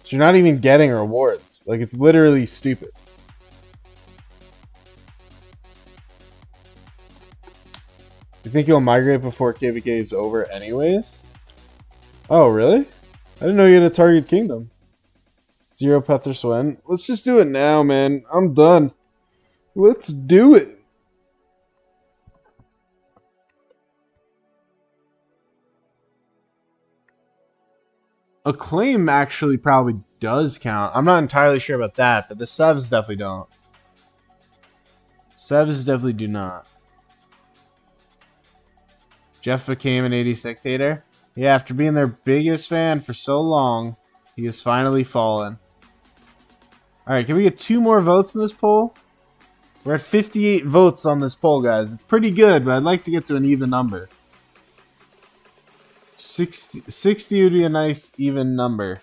So you're not even getting rewards. Like, it's literally stupid. You think you'll migrate before KVK is over anyways? Oh, really? I didn't know you had a target kingdom. 0 Pether Swen. Let's just do it now, man. I'm done. Let's do it. Acclaim actually probably does count. I'm not entirely sure about that, but the Sevs definitely don't. Sevs definitely do not. Jeff became an 86 hater. Yeah, after being their biggest fan for so long, he has finally fallen. Alright, can we get 2 more votes in this poll? We're at 58 votes on this poll, guys. It's pretty good, but I'd like to get to an even number. 60 would be a nice even number.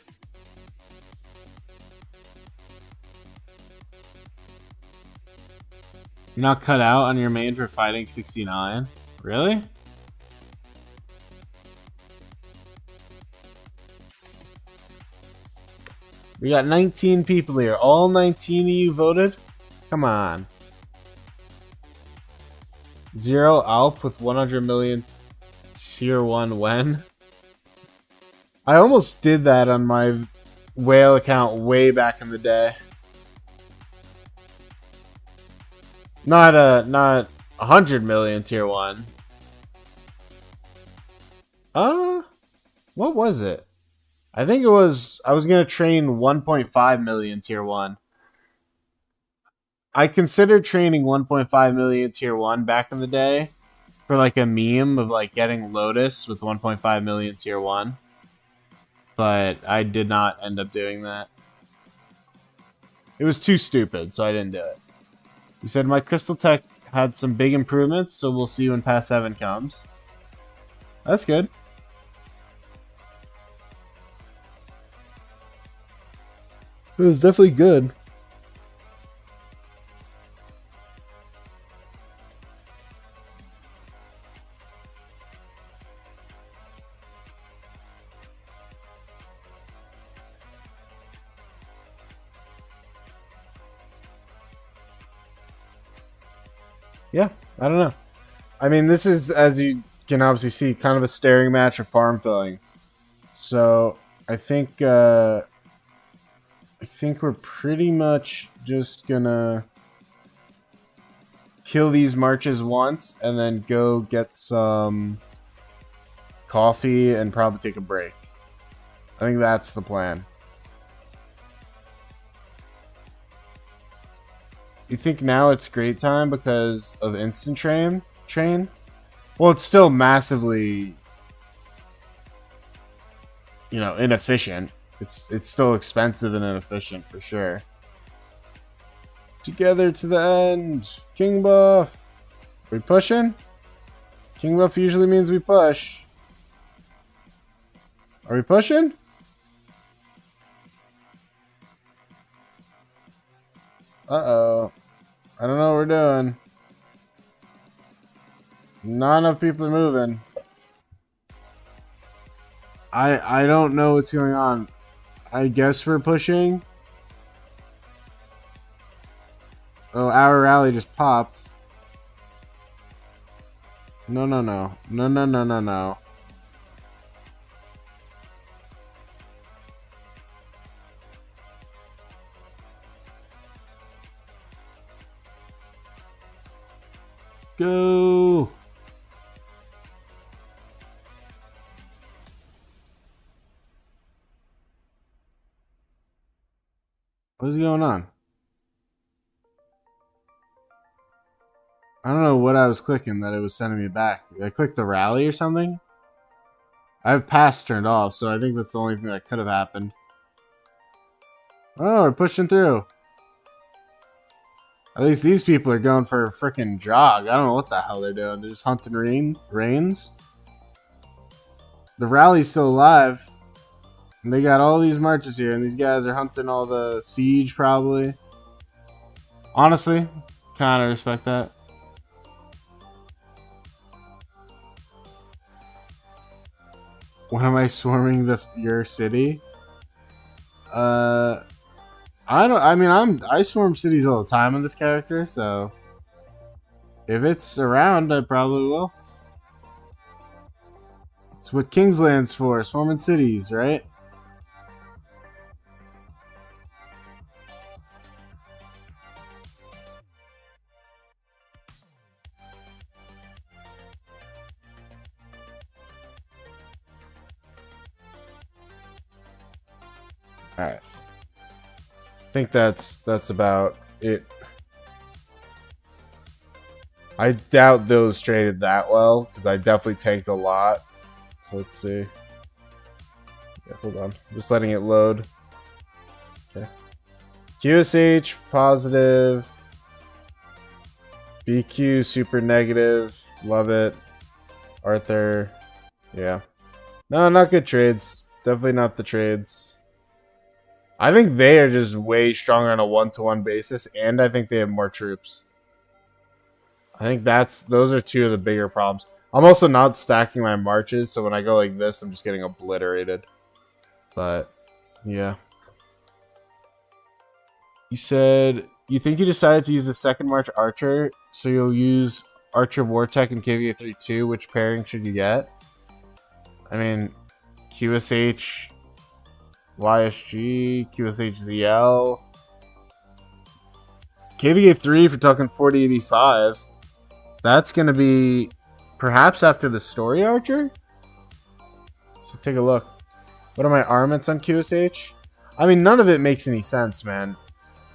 You're not cut out on your main for fighting 69? Really? We got 19 people here. All 19 of you voted? Come on. 0 Alp with 100 million tier 1 when? I almost did that on my whale account way back in the day. Not 100 million tier 1. What was it? I think it was, I was going to train 1.5 million tier 1. I considered training 1.5 million tier 1 back in the day for like a meme of like getting Lotus with 1.5 million tier 1. But I did not end up doing that. It was too stupid, so I didn't do it. You said my Crystal Tech had some big improvements, so we'll see when Pass 7 comes. That's good. It was definitely good. Yeah, I don't know. I mean, this is, as you can obviously see, kind of a staring match of farm filling. So I think we're pretty much just gonna kill these marches once and then go get some coffee and probably take a break. I think that's the plan. You think now it's great time because of instant train? Well, it's still massively, inefficient. It's still expensive and inefficient for sure. Together to the end. King buff. Are we pushing? King buff usually means we push. Are we pushing? Uh-oh. I don't know what we're doing. Not enough people are moving. I don't know what's going on. I guess we're pushing. Oh, our rally just popped. No. Go! What is going on? I don't know what I was clicking that it was sending me back. Did I click the rally or something? I have pass turned off, so I think that's the only thing that could have happened. Oh, we're pushing through. At least these people are going for a freaking jog. I don't know what the hell they're doing. They're just hunting rains. The rally's still alive. And they got all these marches here, and these guys are hunting all the siege, probably. Honestly, kind of respect that. When am I swarming your city? I swarm cities all the time on this character, so if it's around, I probably will. It's what Kingsland's for, swarming cities, right? Alright. I think that's about it. I doubt those traded that well, because I definitely tanked a lot. So let's see. Yeah, hold on. Just letting it load. Okay. QSH, positive. BQ, super negative. Love it. Arthur. Yeah. No, not good trades. Definitely not the trades. I think they are just way stronger on a one-to-one basis, and I think they have more troops. I think those are two of the bigger problems. I'm also not stacking my marches, so when I go like this, I'm just getting obliterated. But, yeah. You said, you think you decided to use the second March Archer, so you'll use Archer Wartech and KVA 3-2. Which pairing should you get? I mean, QSH... YSG, QSH ZL, KVA 3 if you're talking 4085. That's going to be perhaps after the story archer. So take a look. What are my armaments on QSH? I mean, none of it makes any sense, man.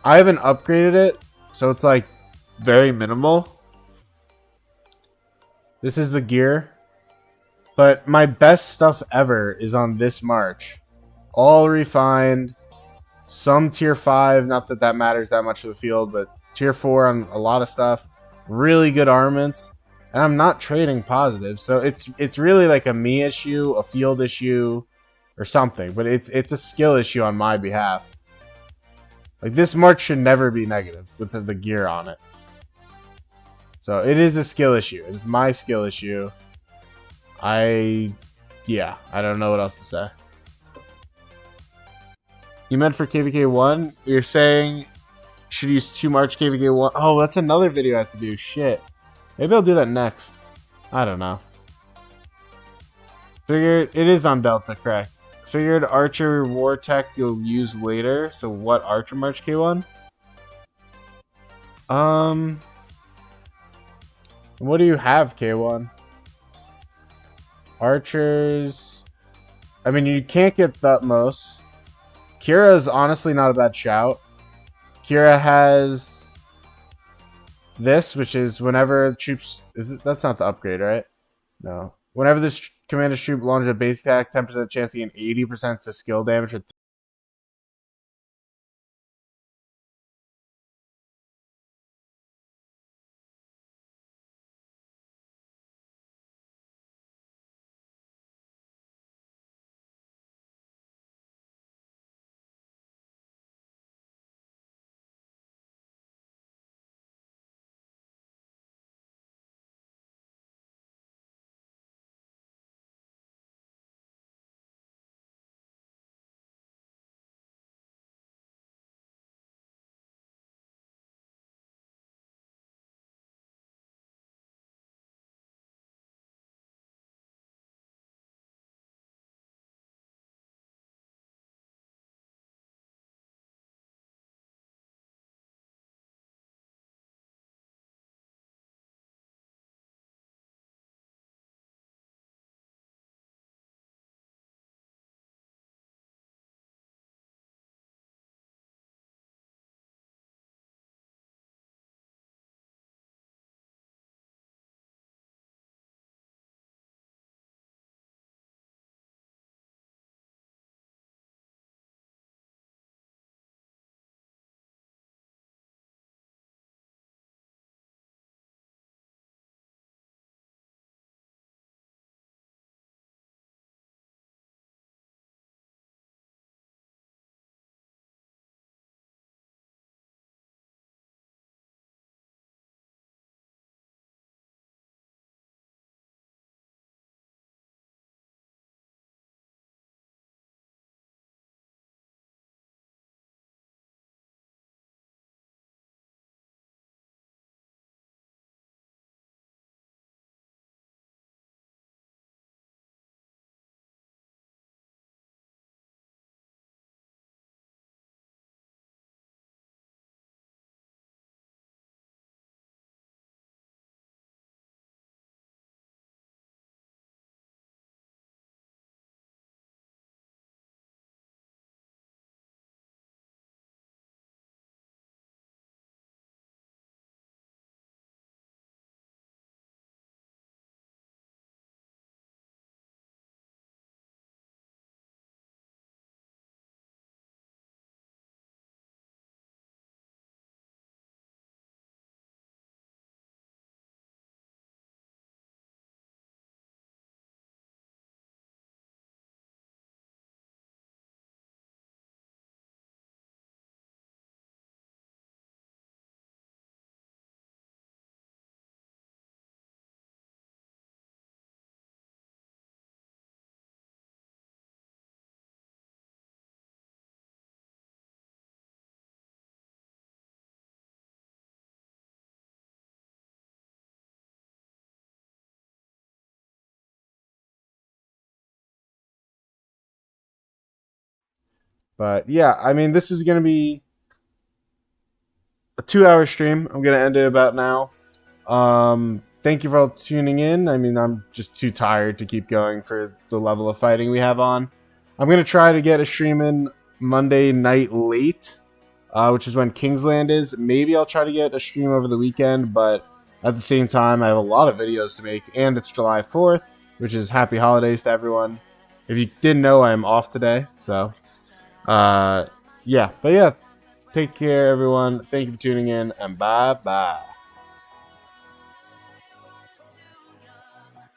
I haven't upgraded it, so it's like very minimal. This is the gear. But my best stuff ever is on this march. All refined. Some tier 5, not that that matters that much for the field, but tier 4 on a lot of stuff. Really good armaments. And I'm not trading positives, so it's really like a me issue, a field issue, or something. But it's a skill issue on my behalf. Like, this march should never be negative with the gear on it. So it is a skill issue. It's my skill issue. I don't know what else to say. You meant for KVK 1? You're saying should use 2 March KVK 1? Oh, that's another video I have to do. Shit. Maybe I'll do that next. I don't know. Figured it is on Delta, correct. Figured Archer War Tech you'll use later. So what Archer March K1? What do you have, K1? Archers. I mean, you can't get Thutmose. Kira is honestly not a bad shout. Kira has this, which is whenever troops... That's not the upgrade, right? No. Whenever this commander's troop launches a base attack, 10% chance to gain 80% to skill damage. But yeah, I mean, this is going to be a 2-hour stream. I'm going to end it about now. Thank you for all tuning in. I mean, I'm just too tired to keep going for the level of fighting we have on. I'm going to try to get a stream in Monday night late, which is when Kingsland is. Maybe I'll try to get a stream over the weekend, but at the same time, I have a lot of videos to make, and it's July 4th, which is happy holidays to everyone. If you didn't know, I'm off today, so yeah. But yeah, take care, everyone. Thank you for tuning in, and bye-bye.